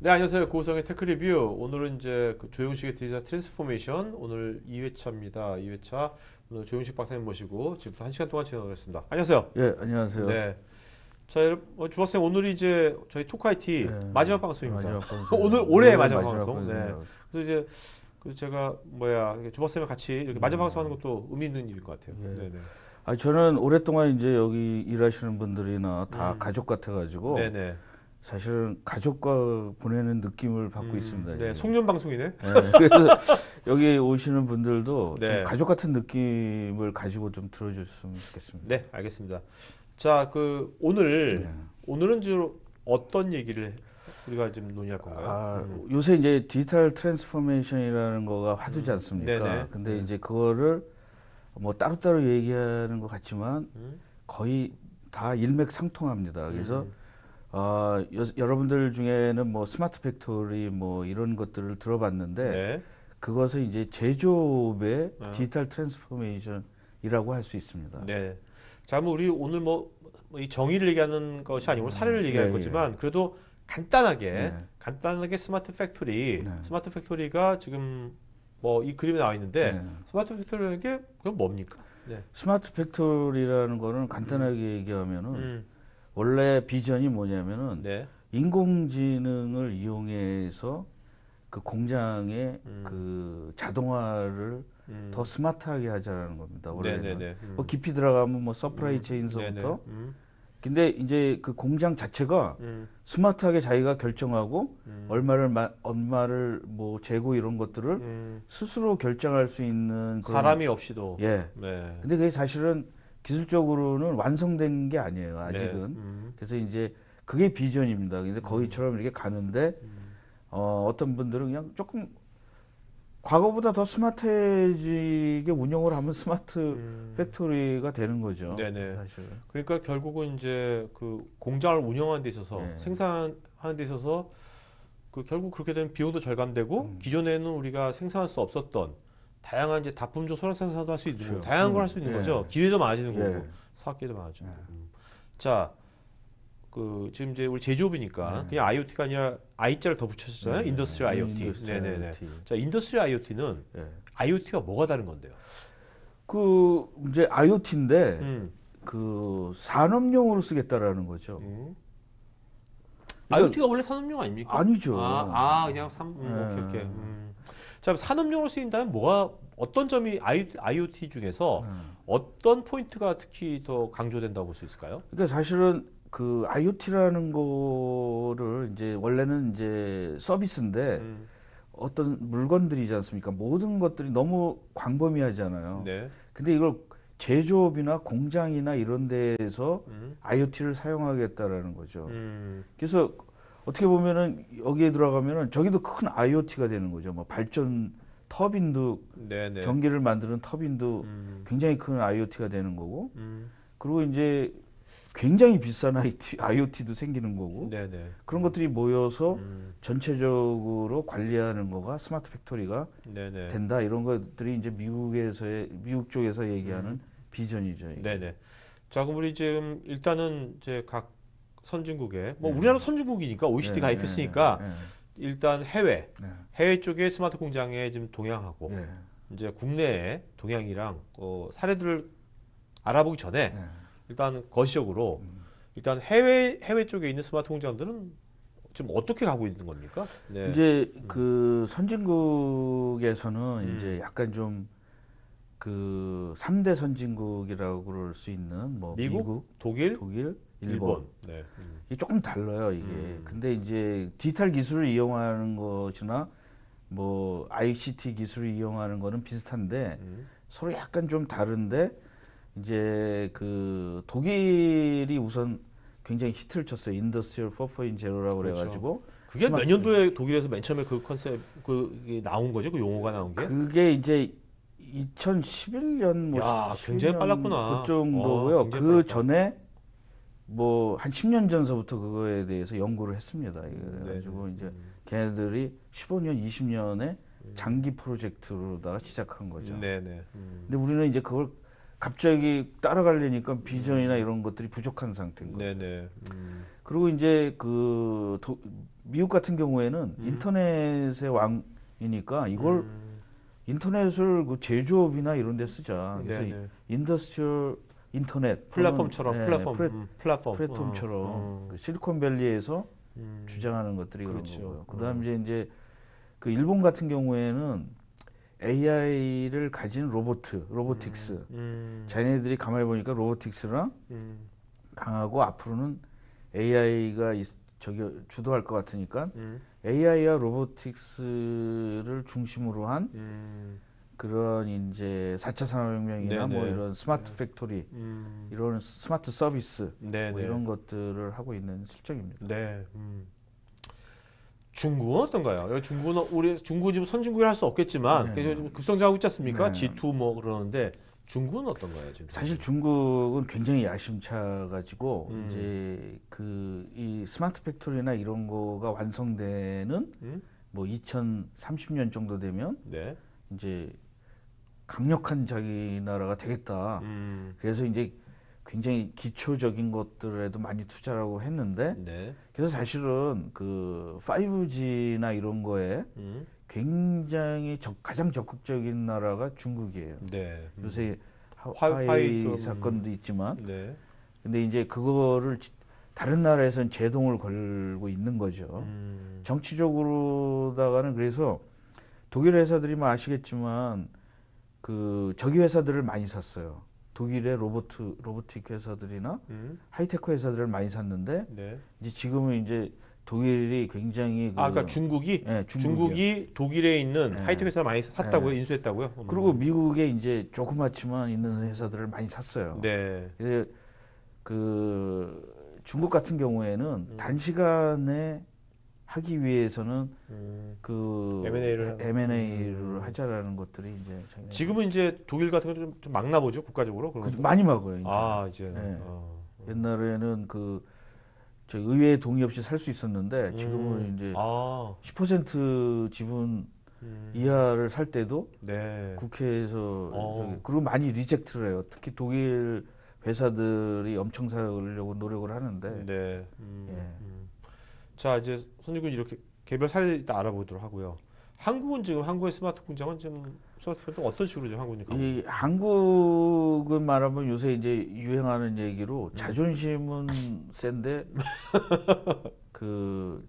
네, 안녕하세요. 고우성의 테크 리뷰. 오늘은 이제 그 조용식의 디지털 트랜스포메이션 오늘 2회차입니다. 2회차 오늘 조용식 박사님 모시고 지금부터 1시간 동안 진행하겠습니다. 안녕하세요. 예, 안녕하세요. 네. 자, 여러분, 조박사님 오늘이 이제 저희 토크 IT 예, 마지막 방송입니다. 마지막 방송. 오늘 올해 마지막 마지막 방송. 네. 방송이라고. 그래서 이제 제가 조박사님과 같이 이렇게 마지막 방송하는 것도 의미 있는 일일 것 같아요. 예. 네, 네. 저는 오랫동안 이제 여기 일하시는 분들이나 다 음. 가족 같아가지고 네, 네. 사실은 가족과 보내는 느낌을 받고 있습니다. 네, 지금. 송년 방송이네. 예, 그래서 여기 오시는 분들도 네. 좀 가족 같은 느낌을 가지고 좀 들어줬으면 좋겠습니다. 네, 알겠습니다. 자, 네. 오늘은 주로 어떤 얘기를 우리가 지금 논의할 건가요? 요새 이제 디지털 트랜스포메이션이라는 거가 화두지 않습니까? 네네. 근데 이제 그거를 뭐 따로따로 얘기하는 것 같지만 음. 거의 다 일맥상통합니다. 그래서 음. 여러분들 중에는 뭐 스마트 팩토리 뭐 이런 것들을 들어봤는데 네. 그것을 이제 제조업의 어. 디지털 트랜스포메이션이라고 할 수 있습니다. 네. 자, 뭐 우리 오늘 이 정의를 얘기하는 것이 아니고 사례를 얘기할 예, 거지만 그래도 네. 간단하게 스마트 팩토리, 네. 스마트 팩토리가 지금 뭐 이 그림에 나와 있는데 네. 스마트 팩토리라는 게 그건 뭡니까? 네. 스마트 팩토리라는 거는 간단하게 얘기하면은 음. 원래 비전이 뭐냐면은 네. 인공지능을 이용해서 그 공장의 음. 그 자동화를 더 스마트하게 하자는 겁니다. 원래는 네네네. 뭐 깊이 들어가면 뭐 서프라이 체인서부터. 네네. 근데 이제 그 공장 자체가 스마트하게 자기가 결정하고 얼마를 뭐 재고 이런 것들을 스스로 결정할 수 있는 그런. 사람이 없이도. 예. 네. 근데 그게 사실은 기술적으로는 완성된 게 아니에요. 아직은. 네. 그래서 이제 그게 비전입니다. 근데 거기처럼 이렇게 가는데 어떤 분들은 그냥 조금 과거보다 더 스마트해지게 운영을 하면 스마트 팩토리가 되는 거죠. 네네. 사실. 그러니까 결국은 이제 그 공장을 운영하는 데 있어서 네. 생산하는 데 있어서 그 결국 그렇게 되면 비용도 절감되고 기존에는 우리가 생산할 수 없었던 다양한 이제 다품종 소량 생산도 할 수 있는 그렇죠. 거고 다양한 걸 할 수 있는 예. 거죠. 기회도 많아지는 예. 거고 사업 기회도 많아지고. 자, 그 지금 이제 우리 제조업이니까 그냥 IoT가 아니라 I자를 더 붙였잖아요. 인더스트리얼 IoT. 인더스트리얼 네네네. IoT. 자, 인더스트리얼 IoT는 예. IoT가 뭐가 다른 건데요? 그 이제 IoT인데 음. 그 산업용으로 쓰겠다라는 거죠. 그러니까 IoT가 원래 산업용 아닙니까? 아니죠. 그냥 예. 오케이. 자, 산업용으로 쓰인다면 어떤 점이 IoT 중에서 어떤 포인트가 특히 더 강조된다고 볼 수 있을까요? 그러니까 사실은 그 IoT라는 거를 이제 원래는 이제 서비스인데 어떤 물건들이지 않습니까? 모든 것들이 너무 광범위하잖아요. 네. 근데 이걸 제조업이나 공장이나 이런 데에서 IoT를 사용하겠다라는 거죠. 그래서 어떻게 보면은 여기에 들어가면은 저기도 큰 IoT가 되는 거죠. 뭐 발전 터빈도 네네. 전기를 만드는 터빈도 굉장히 큰 IoT가 되는 거고, 그리고 이제 굉장히 비싼 IoT도 생기는 거고, 네네. 그런 것들이 모여서 전체적으로 관리하는 거가 스마트 팩토리가 네네. 된다. 이런 것들이 이제 미국 쪽에서 얘기하는 비전이죠. 이게. 네네. 자, 그럼 우리 지금 일단은 이제 각 선진국에 우리나라 선진국이니까 OECD 가입했으니까 일단 해외 쪽에 스마트 공장에 지금 동향하고 이제 국내에 동향이랑 사례들을 알아보기 전에 일단 거시적으로 일단 해외 쪽에 있는 스마트 공장들은 지금 어떻게 가고 있는 겁니까? 네. 이제 그 선진국에서는 이제 약간 좀 그 3대 선진국이라고 그럴 수 있는 뭐 미국, 독일, 일본. 네. 이게 조금 달라요, 이게. 근데 이제 디지털 기술을 이용하는 것이나 뭐 ICT 기술을 이용하는 거는 비슷한데 서로 약간 좀 다른데 이제 그 독일이 우선 굉장히 히트를 쳤어요. 인더스트리얼 4.0라고 그래가지고. 그게 몇 년도에 독일에서 맨 처음에 그 컨셉 그게 나온 거죠? 그 용어가 나온 게? 그게 이제 2011년 뭐 야, 굉장히 10년 빨랐구나. 그 정도고요. 굉장히 그 빨랐다. 전에 뭐 한 10년 전서부터 그거에 대해서 연구를 했습니다. 그래가지고 이제 걔네들이 15년, 20년에 장기 프로젝트로다가 시작한 거죠. 네네. 근데 우리는 이제 그걸 갑자기 따라가려니까 비전이나 이런 것들이 부족한 상태인 거죠. 네네. 그리고 이제 미국 같은 경우에는 인터넷의 왕이니까 이걸 인터넷을 그 제조업이나 이런 데 쓰자. 그래서 네네. 인더스트리얼 인터넷 플랫폼처럼 또는, 플랫폼처럼 그 실리콘밸리에서 주장하는 것들이 그렇죠. 그런 거고요. 그다음에 이제 그 일본 같은 경우에는 AI를 가진 로보틱스. 자기네들이 가만히 보니까 로보틱스랑 강하고 앞으로는 AI가 저기 주도할 것 같으니까 AI와 로보틱스를 중심으로 한 그런 이제 4차 산업혁명이나 네네. 뭐 이런 스마트 팩토리, 이런 스마트 서비스 뭐 이런 것들을 하고 있는 실정입니다. 네. 중국은 어떤가요? 여기 중국은 우리 중국은 지금 선진국이라 할 수 없겠지만 네. 좀 급성장하고 있지 않습니까? 네. G2 뭐 그러는데 중국은 어떤가요, 지금? 사실 중국은 굉장히 야심차 가지고 이제 이 스마트 팩토리나 이런 거가 완성되는 뭐 2030년 정도 되면 네. 이제 강력한 자기 나라가 되겠다. 그래서 이제 굉장히 기초적인 것들에도 많이 투자라고 했는데 네. 그래서 사실은 그 5G나 이런 거에 굉장히 가장 적극적인 나라가 중국이에요. 네. 요새 화웨이 화웨이 사건도 있지만 네. 근데 이제 그거를 다른 나라에서는 제동을 걸고 있는 거죠. 정치적으로다가는 그래서 독일 회사들이 뭐 아시겠지만 그 저기 회사들을 많이 샀어요. 독일의 로보틱 회사들이나 하이테크 회사들을 많이 샀는데 네. 이제 지금은 이제 독일이 굉장히 그러니까 중국이 네, 중국이 독일에 있는 네. 하이테크 회사 많이 샀다고요, 네. 인수했다고요? 그리고 미국에 이제 조그맣지만 있는 회사들을 많이 샀어요. 네. 그래서 그 중국 같은 경우에는 단시간에 하기 위해서는 그 M&A를 하자라는 것들이 이제 지금은 이제 독일 같은 거 좀 막나 보죠, 국가적으로. 그런 거? 많이 막어요. 이제. 이제. 네. 옛날에는 저 의회 동의 없이 살 수 있었는데 지금은 이제 10% 지분 이하를 살 때도 네. 국회에서 그리고 많이 리젝트를 해요. 특히 독일 회사들이 엄청 사려고 노력을 하는데. 네. 예. 자, 이제 선진국 이렇게 개별 사례 일단 알아보도록 하고요. 한국은 지금 한국의 스마트 공장은 지금 스마트 팩토리 어떤 식으로 지금 하고 있는가? 이 한국은 말하면 요새 이제 유행하는 얘기로 자존심은 센데 그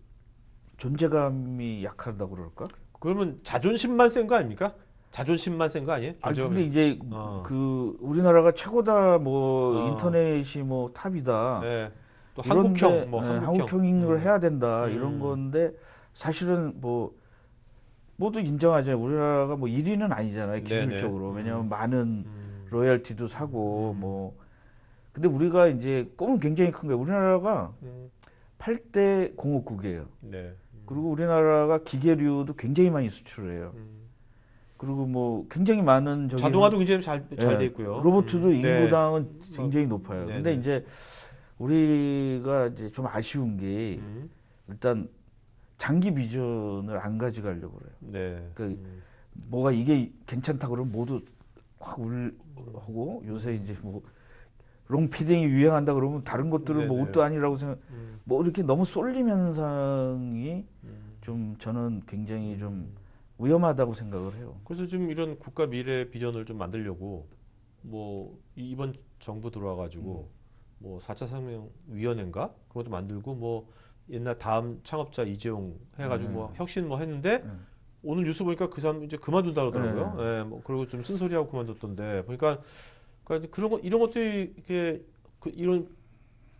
존재감이 약하다고 그럴까? 그러면 자존심만 센 거 아닙니까? 자존심만 센 거 아니에요? 근데 이제 그 우리나라가 최고다 뭐 인터넷이 뭐 탑이다. 네. 또 한국형, 뭐 한국형인 걸 해야 된다 이런 건데 사실은 뭐 모두 인정하잖아요. 우리나라가 뭐 1위는 아니잖아요. 기술적으로. 왜냐하면 많은 로열티도 사고 뭐 근데 우리가 이제 꿈은 굉장히 큰 거예요. 우리나라가 8대 공업국이에요. 네. 그리고 우리나라가 기계류도 굉장히 많이 수출해요. 그리고 뭐 굉장히 많은 자동화도 굉장히 잘 돼 있고요. 로봇도 인구당은 굉장히 높아요. 네, 근데 이제 우리가 이제 좀 아쉬운 게 일단 장기 비전을 안 가져가려고 그래요. 네. 그러니까 뭐가 이게 괜찮다 그러면 모두 확 하고 요새 이제 뭐 롱피딩이 유행한다 그러면 다른 것들은 뭐 옷도 아니라고 생각. 뭐 이렇게 너무 쏠림 현상이 좀 저는 굉장히 좀 위험하다고 생각을 해요. 그래서 지금 이런 국가 미래 비전을 좀 만들려고 뭐 이번 정부 들어와가지고 뭐 4차 산업위원회인가 그런 것도 만들고 뭐 옛날 다음 창업자 이재용 해가지고 뭐 혁신 뭐 했는데 오늘 뉴스 보니까 그 사람 이제 그만둔다 그러더라고요. 예, 뭐 그리고 좀 쓴소리하고 그만뒀던데 보니까 그러니까 그런 거 이런 것들이 이게 이런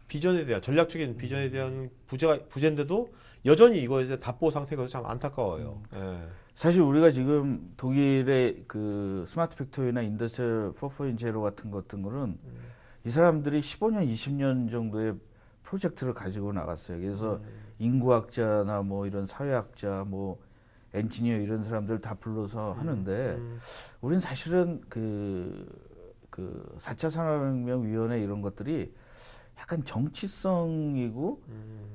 비전에 대한 전략적인 비전에 대한 부재인데도 여전히 이거에 대해 답보 상태가 참 안타까워요. 예. 사실 우리가 지금 독일의 그 스마트 팩토리나 인더스트리얼 4.0 같은 것들은 이 사람들이 15년, 20년 정도의 프로젝트를 가지고 나갔어요. 그래서 인구학자나 뭐 이런 사회학자, 뭐 엔지니어 이런 사람들 다 불러서 하는데 우리는 사실은 그 4차 산업혁명 위원회 이런 것들이 약간 정치성이고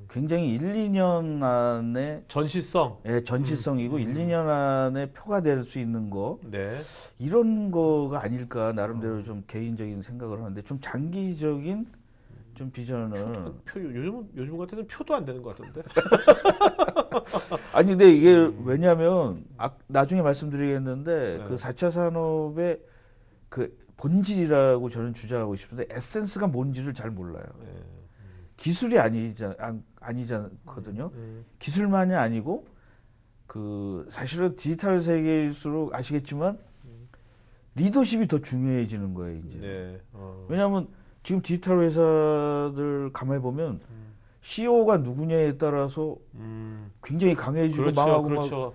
굉장히 1, 2년 안에 전시성. 예, 전시성이고 1, 2년 안에 표가 될 수 있는 거 네. 이런 거가 아닐까 나름대로 좀 개인적인 생각을 하는데 좀 장기적인 좀 비전을 요즘 같아서는 표도 안 되는 것 같은데. 아니 근데 이게 왜냐하면 나중에 말씀드리겠는데 네. 그 4차 산업의 그 본질이라고 저는 주장하고 싶은데 에센스가 뭔지를 잘 몰라요. 네. 기술이 아니잖거든요. 기술만이 아니고 그 사실은 디지털 세계일수록 아시겠지만 리더십이 더 중요해지는 거예요 이제. 네. 왜냐하면 지금 디지털 회사들 가만히 보면 CEO가 누구냐에 따라서 굉장히 강해지고 그렇죠, 망하고 그렇죠.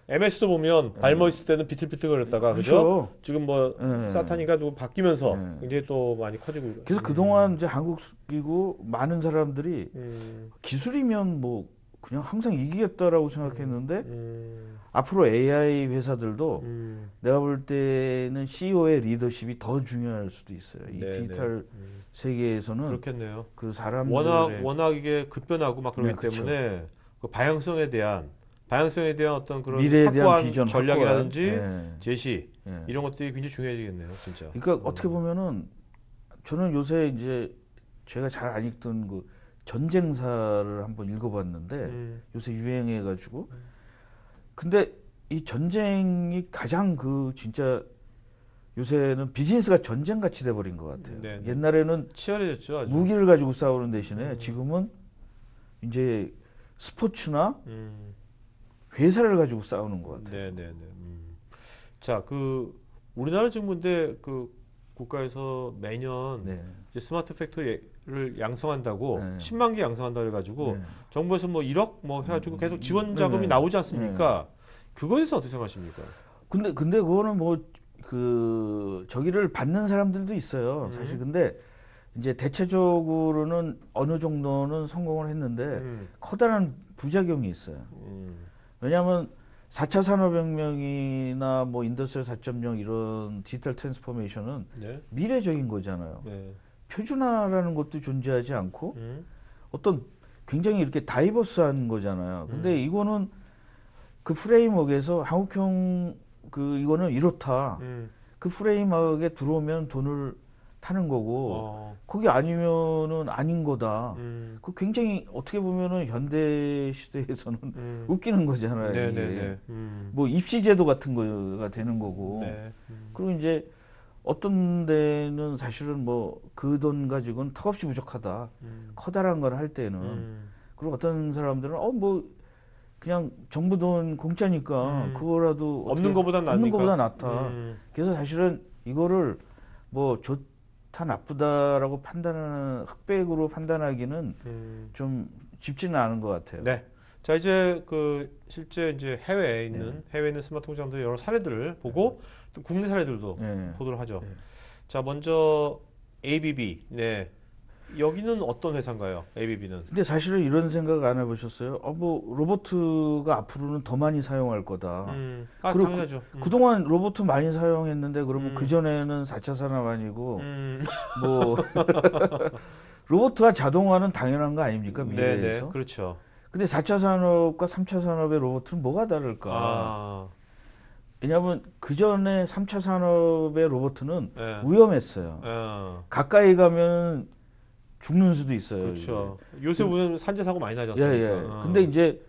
MS도 보면 발머 있을 때는 비틀비틀거렸다가 그죠? 지금 뭐 사탄인가 누구 바뀌면서 굉장히 또 많이 커지고. 그래서 그동안 이제 한국이고 많은 사람들이 기술이면 뭐 그냥 항상 이기겠다라고 생각했는데 앞으로 AI 회사들도 내가 볼 때는 CEO의 리더십이 더 중요할 수도 있어요. 이 디지털 세계에서는 그렇겠네요. 그 사람들의 워낙 이게 급변하고 막 그러기 그렇죠. 때문에 그 방향성에 대한 어떤 그런 미래에 대한 확고한 비전, 전략이라든지 확고한, 제시 이런 것들이 굉장히 중요해지겠네요, 진짜. 그러니까 어떻게 보면은 저는 요새 이제 제가 잘 안 읽던 그 전쟁사를 한번 읽어봤는데 요새 유행해가지고 근데 이 전쟁이 가장 그 진짜 요새는 비즈니스가 전쟁같이 돼버린 것 같아요. 네네. 옛날에는 치열해졌죠, 아주. 무기를 가지고 싸우는 대신에 지금은 이제 스포츠나 회사를 가지고 싸우는 것 같아요. 네네네. 자, 그 우리나라 지금 근데 그 국가에서 매년 네. 이제 스마트 팩토리를 양성한다고 네. 10만 개 양성한다 그래가지고 네. 정부에서 뭐 1억 뭐 해가지고 계속 지원 자금이 나오지 않습니까? 그거에 대해서 어떻게 생각하십니까? 근데 그거는 뭐 그 저기를 받는 사람들도 있어요. 사실 근데 이제 대체적으로는 어느 정도는 성공을 했는데 커다란 부작용이 있어요. 왜냐하면 4차 산업혁명이나 뭐 인더스트리얼 4.0 이런 디지털 트랜스포메이션은 네. 미래적인 거잖아요. 네. 표준화라는 것도 존재하지 않고 어떤 굉장히 이렇게 다이버스한 거잖아요. 근데 이거는 그 프레임워크에서 한국형 그 이거는 이렇다. 그 프레임워크에 들어오면 돈을 타는 거고 거기 아니면은 아닌 거다. 그 굉장히 어떻게 보면은 현대 시대에서는 웃기는 거잖아요. 네네네. 뭐 입시제도 같은 거가 되는 거고. 네. 그리고 이제 어떤 데는 사실은 뭐 그 돈 가지고는 턱없이 부족하다. 커다란 걸 할 때는. 그리고 어떤 사람들은 뭐 그냥 정부 돈 공짜니까 그거라도 없는 거보단 없는 낫니까. 거보다 낫다. 그래서 사실은 이거를 뭐 좋다 나쁘다라고 판단하는 흑백으로 판단하기는 좀 쉽지는 않은 것 같아요. 네. 자, 이제 그 실제 이제 해외에 있는 스마트 공장들의 여러 사례들을 보고 또 국내 사례들도 보도록 하죠. 자, 먼저 ABB. 네. 여기는 어떤 회사인가요? ABB는? 근데 사실은 이런 생각 안 해보셨어요? 뭐 로봇가 앞으로는 더 많이 사용할 거다. 그리고 당연하죠. 그동안 로봇 많이 사용했는데 그러면 그 전에는 4차 산업 아니고 뭐 로봇과 자동화는 당연한 거 아닙니까 미래에서? 네네, 그렇죠. 근데 4차 산업과 3차 산업의 로봇은 뭐가 다를까? 왜냐하면 그 전에 3차 산업의 로봇은 위험했어요. 가까이 가면 죽는 수도 있어요. 그렇죠. 요새 보면 산재 사고 많이 나지 않습니까? 근데 이제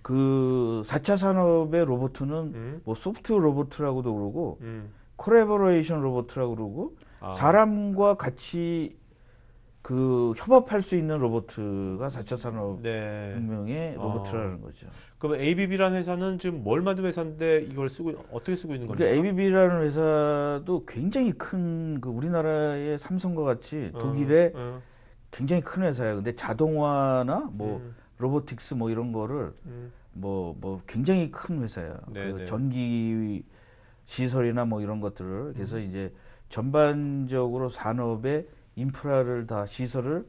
그 4차 산업의 로봇은 뭐 소프트웨어 로봇이라고도 그러고 콜라보레이션 로봇이라고 그러고 사람과 같이 그 협업할 수 있는 로봇가 4차 산업혁명의 로봇이라는 거죠. 그럼 ABB라는 회사는 지금 뭘 만든 회사인데 이걸 어떻게 쓰고 있는 겁니까? 그러니까 ABB라는 회사도 굉장히 큰 그 우리나라의 삼성과 같이 독일의 굉장히 큰 회사예요. 근데 자동화나 뭐 로보틱스 뭐 이런 거를 뭐 굉장히 큰 회사예요. 그 전기 시설이나 뭐 이런 것들을 그래서 이제 전반적으로 산업의 인프라를 다 시설을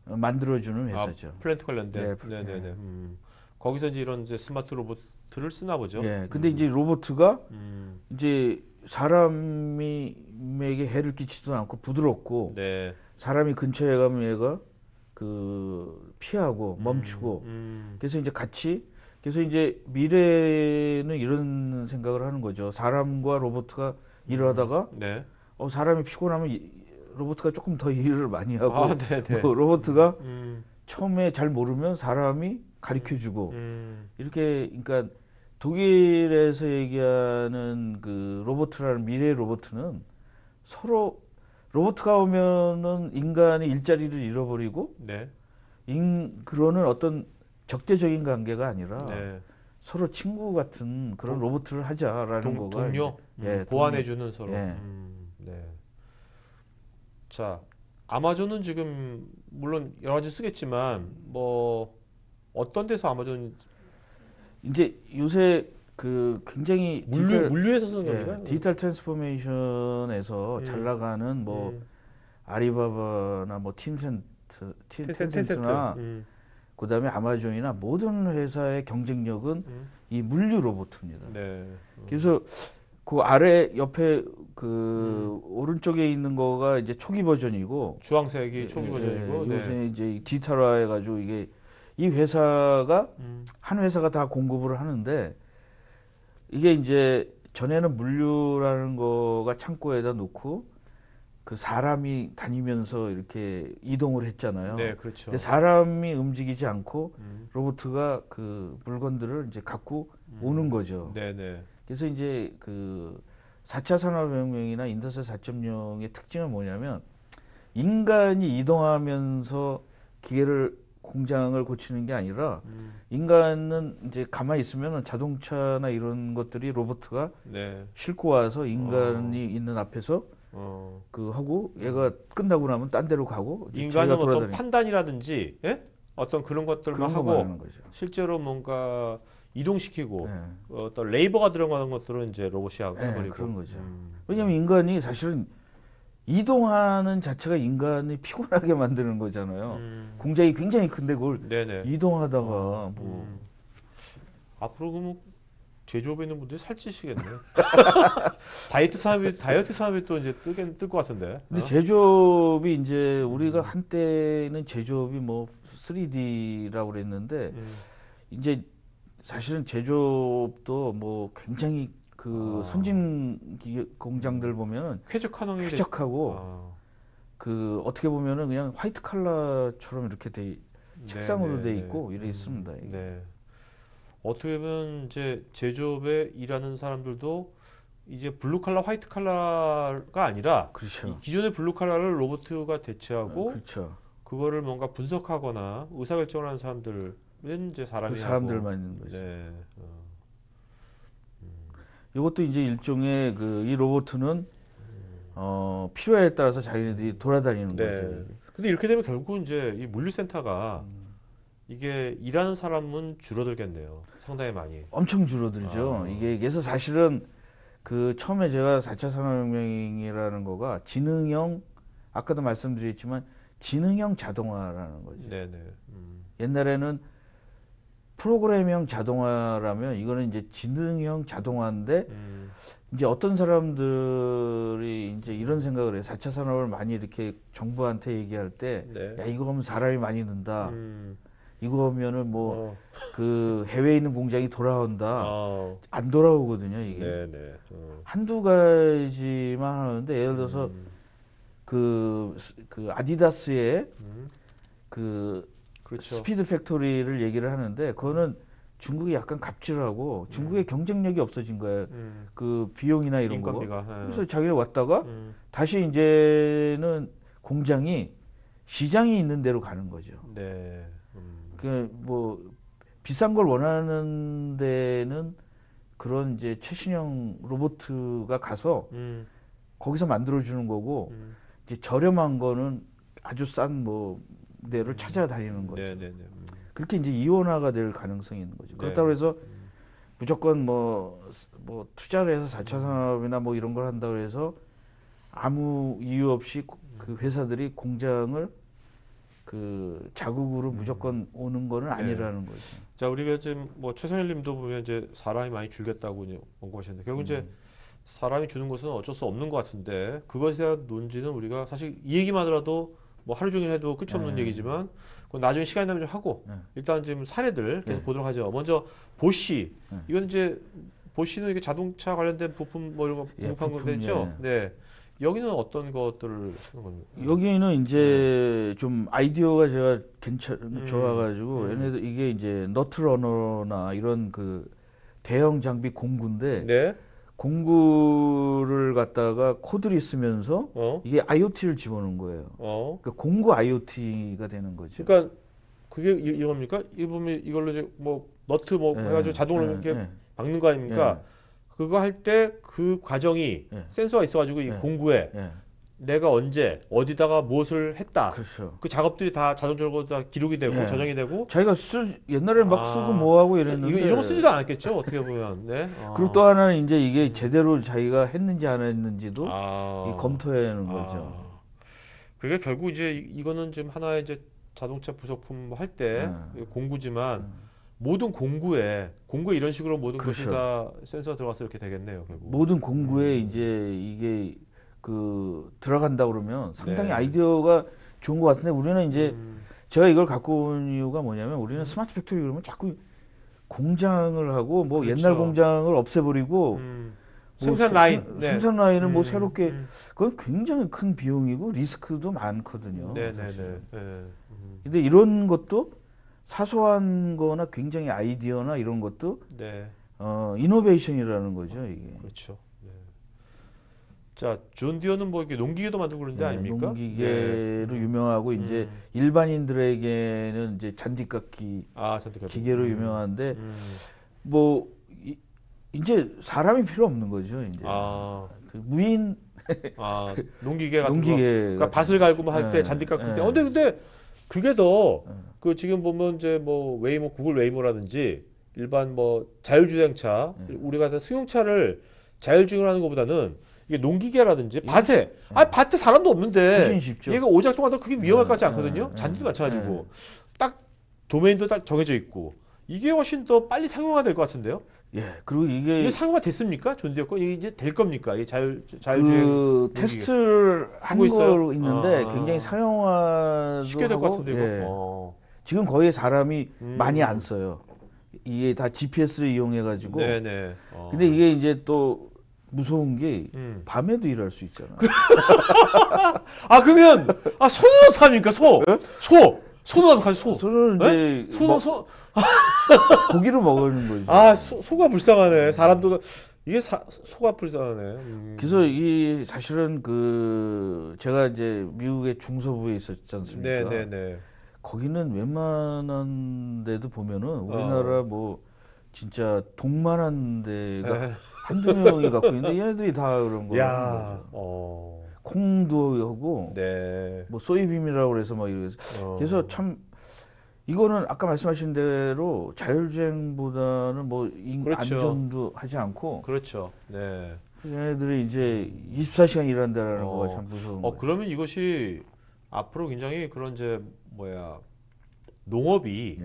만들어주는 회사죠. 플랜트 관련된. 네네네. 거기서 이제 이런 이제 스마트 로봇을 쓰나 보죠. 근데 이제 로봇가 이제 사람에게 해를 끼치지도 않고 부드럽고 사람이 근처에 가면 얘가 그 피하고 멈추고 그래서 이제 같이 그래서 이제 미래는 이런 생각을 하는 거죠. 사람과 로봇가 일을 하다가 네. 사람이 피곤하면 로봇가 조금 더 일을 많이 하고 아, 네네. 뭐 로봇가 처음에 잘 모르면 사람이 가르쳐주고 이렇게 그러니까 독일에서 얘기하는 그 로봇이라는 미래의 로봇은 서로 로봇가 오면은 인간이 일자리를 잃어버리고 네. 그러는 어떤 적대적인 관계가 아니라 네. 서로 친구 같은 그런 로봇을 하자라는 거가 동료, 이제, 보완해주는 서로. 예. 네. 자, 아마존은 지금 물론 여러 가지 쓰겠지만 뭐 어떤 데서 아마존 이제 요새 그 굉장히 물류에서 쓰는 겁니까? 디지털 트랜스포메이션에서 잘 나가는 뭐 아리바바나 뭐 텐센트나 그다음에 아마존이나 모든 회사의 경쟁력은 이 물류 로봇입니다. 네. 그래서 그 아래 옆에 그 오른쪽에 있는 거가 이제 초기 버전이고 주황색이 초기 버전이고 요새 네. 이제 디지털화해 가지고 이게 이 회사가 한 회사가 다 공급을 하는데 이게 이제 전에는 물류라는 거가 창고에다 놓고 그 사람이 다니면서 이렇게 이동을 했잖아요. 네, 그렇죠. 근데 사람이 움직이지 않고 로봇가 그 물건들을 이제 갖고 오는 거죠. 네, 네. 그래서 이제 그 4차 산업혁명이나 인더스트리 4.0의 특징은 뭐냐면 인간이 이동하면서 기계를 공장을 고치는 게 아니라 인간은 이제 가만히 있으면 자동차나 이런 것들이 로봇가 네. 싣고 와서 인간이 있는 앞에서 그 하고 얘가 끝나고 나면 딴 데로 가고 인간은 어떤 판단이라든지 예? 어떤 그런 것들만 하고 거죠. 실제로 뭔가 이동시키고 네. 어떤 레이버가 들어가는 것들은 이제 로봇이 해버리고 그런 거죠. 왜냐하면 인간이 사실은 이동하는 자체가 인간이 피곤하게 만드는 거잖아요. 공장이 굉장히 큰데 그걸 네네. 이동하다가 뭐 앞으로 그러면 제조업에 있는 분들이 살찌시겠네. 다이어트 산업이 또 이제 뜰 것 같은데. 근데 제조업이 이제 우리가 한때는 제조업이 뭐 3D라고 그랬는데 이제 사실은 제조업도 뭐 굉장히 그 선진 공장들 보면 쾌적하고 그 어떻게 보면은 그냥 화이트 칼라처럼 이렇게 책상으로 돼 있고 이래 있습니다. 네. 어떻게 보면 이제 제조업에 일하는 사람들도 이제 블루 칼라, 화이트 칼라가 아니라 그렇죠. 기존의 블루 칼라를 로봇가 대체하고 그렇죠. 그거를 뭔가 분석하거나 의사결정을 하는 사람들은 이제 사람이 그 사람들만 있는 거죠. 네. 이것도 이제 일종의 그 이 로봇은 필요에 따라서 자기네들이 돌아다니는 네. 거죠. 근데 이렇게 되면 결국 이제 이 물류센터가 이게 일하는 사람은 줄어들겠네요. 상당히 많이. 엄청 줄어들죠. 이게 그래서 사실은 그 처음에 제가 4차 산업혁명이라는 거가 지능형 아까도 말씀드렸지만 지능형 자동화라는 거죠. 네네. 옛날에는 프로그램형 자동화라면 이거는 이제 지능형 자동화인데 이제 어떤 사람들이 이제 이런 생각을 해요. 4차 산업을 많이 이렇게 정부한테 얘기할 때 네. 야, 이거 하면 사람이 많이 는다. 이거 하면은 뭐 그 해외에 있는 공장이 돌아온다. 안 돌아오거든요, 이게. 네네. 한두 가지만 하는데 예를 들어서 그 아디다스의 그렇죠. 스피드 팩토리를 얘기를 하는데 그거는 중국이 약간 갑질하고 중국의 경쟁력이 없어진 거예요. 그 비용이나 이런 인건비가. 거. 그래서 자기네 왔다가 다시 이제는 공장이 시장이 있는 데로 가는 거죠. 네. 그 뭐 비싼 걸 원하는 데는 그런 이제 최신형 로봇가 가서 거기서 만들어 주는 거고 이제 저렴한 거는 아주 싼 뭐 데를 찾아다니는 거죠. 네네네. 그렇게 이제 이원화가 될 가능성이 있는 거죠. 그렇다고 해서 무조건 뭐 투자를 해서 4차 산업이나 뭐 이런 걸 한다고 해서 아무 이유 없이 그 회사들이 공장을 그 자국으로 무조건 오는 거는 아니라는 거죠. 자, 우리가 지금 뭐 최성일 님도 보면 이제 사람이 많이 줄겠다고 이제 언급하셨는데 결국 이제 사람이 주는 것은 어쩔 수 없는 것 같은데 그것에 대한 논지는 우리가 사실 이 얘기만 하더라도 뭐 하루 종일 해도 끝이 없는 얘기지만 그건 나중에 시간 나면 좀 하고 일단 지금 사례들 계속 보도록 하죠. 먼저 보쉬 이건 이제 보쉬는 이게 자동차 관련된 부품 뭐 이런 거 공급한 부품, 건데죠. 네. 여기는 어떤 것들을 쓰는 겁니까? 여기는 이제 좀 아이디어가 제가 좋아가지고 얘네들 이게 이제 너트러너나 이런 그 대형 장비 공구인데 네. 공구를 갖다가 코드를 쓰면서 이게 IoT를 집어넣은 거예요. 그러니까 공구 IoT가 되는 거죠. 그러니까 그게 이겁니까? 이 보면 이걸로 이제 뭐 너트 뭐 해가지고 자동으로 이렇게 박는 거 아닙니까? 그거 할 때 그 과정이 센서가 있어가지고 이 공구에 내가 언제 어디다가 무엇을 했다. 그렇죠. 그 작업들이 다 자동적으로 다 기록이 되고 저장이 되고. 자기가 옛날에는 막 쓰고 뭐 하고 이랬는데 이런 거 쓰지도 않았겠죠. 어떻게 보면. 네. 그리고 또 하나는 이제 이게 제대로 자기가 했는지 안 했는지도 이 검토하는 거죠. 그게 결국 이제 이거는 지금 하나의 이제 자동차 부속품 할 때 공구지만. 모든 공구에 이런 식으로 모든 것이 다 센서가 들어가서 이렇게 되겠네요. 결국. 모든 공구에 이제 이게 그 들어간다 그러면 상당히 아이디어가 좋은 것 같은데 우리는 이제 제가 이걸 갖고 온 이유가 뭐냐면 우리는 스마트 팩토리 그러면 자꾸 공장을 하고 뭐 옛날 공장을 없애버리고 생산 라인 생산 라인을 뭐 새롭게 그건 굉장히 큰 비용이고 리스크도 많거든요. 네네네. 근데 이런 것도 사소한 거나 굉장히 아이디어나 이런 것도 이노베이션이라는 거죠, 이게. 그렇죠. 네. 자, 존 디어는 뭐 이렇게 농기계도 만들고 그런 데 아닙니까? 농기계로 유명하고 이제 일반인들에게는 이제 잔디깎기 기계로 유명한데 뭐 이제 사람이 필요 없는 거죠, 이제. 그 무인 농기계 같은 거. 그러니까 밭을 갈고 뭐 할 때 잔디 깎을 때. 근데 그게 더 그 지금 보면 이제 뭐 웨이모 구글 웨이모라든지 일반 뭐 자율주행차 우리가 승용차를 자율주행을 하는 것보다는 이게 농기계라든지 밭에 밭에 사람도 없는데 얘가 오작동을 하다 그게 위험할 것 같지 않거든요. 잔디도 마찬가지고 딱 도메인도 딱 정해져 있고 이게 훨씬 더 빨리 상용화 될 것 같은데요. 그리고 이게 상용화 됐습니까? 존 디어 거 이게 이제 될 겁니까? 이게 자율주행 그 테스트를 한 거 있는데 굉장히 상용화 쉽게 될 것 같은데 이거. 지금 거의 사람이 많이 안 써요. 이게 다 GPS를 이용해 가지고. 네네. 근데 이게 이제 또 무서운 게 밤에도 일할 수 있잖아. 그러면 소는 어떻게 합니까? 소는 어떻게 하지? 소는 이제 고기를 먹는 거죠. 소가 불쌍하네. 사람도 이게 소가 불쌍하네. 그래서 이 사실은 그 제가 이제 미국의 중서부에 있었지 않습니까? 네네네. 거기는 웬만한 데도 보면은 우리나라 뭐 진짜 동만한 데가 한두 명이 갖고 있는데 얘네들이 다 그런 거 하는 거죠. 콩도 하고 뭐 소이빔이라고 그래서 막 이래서 그래서 참 이거는 아까 말씀하신 대로 자율주행보다는 뭐 안전도 하지 않고 그렇죠. 네. 얘네들이 이제 24시간 일한다라는 거가 참 무서운 거예요. 그러면 이것이 앞으로 굉장히 그런 이제 농업이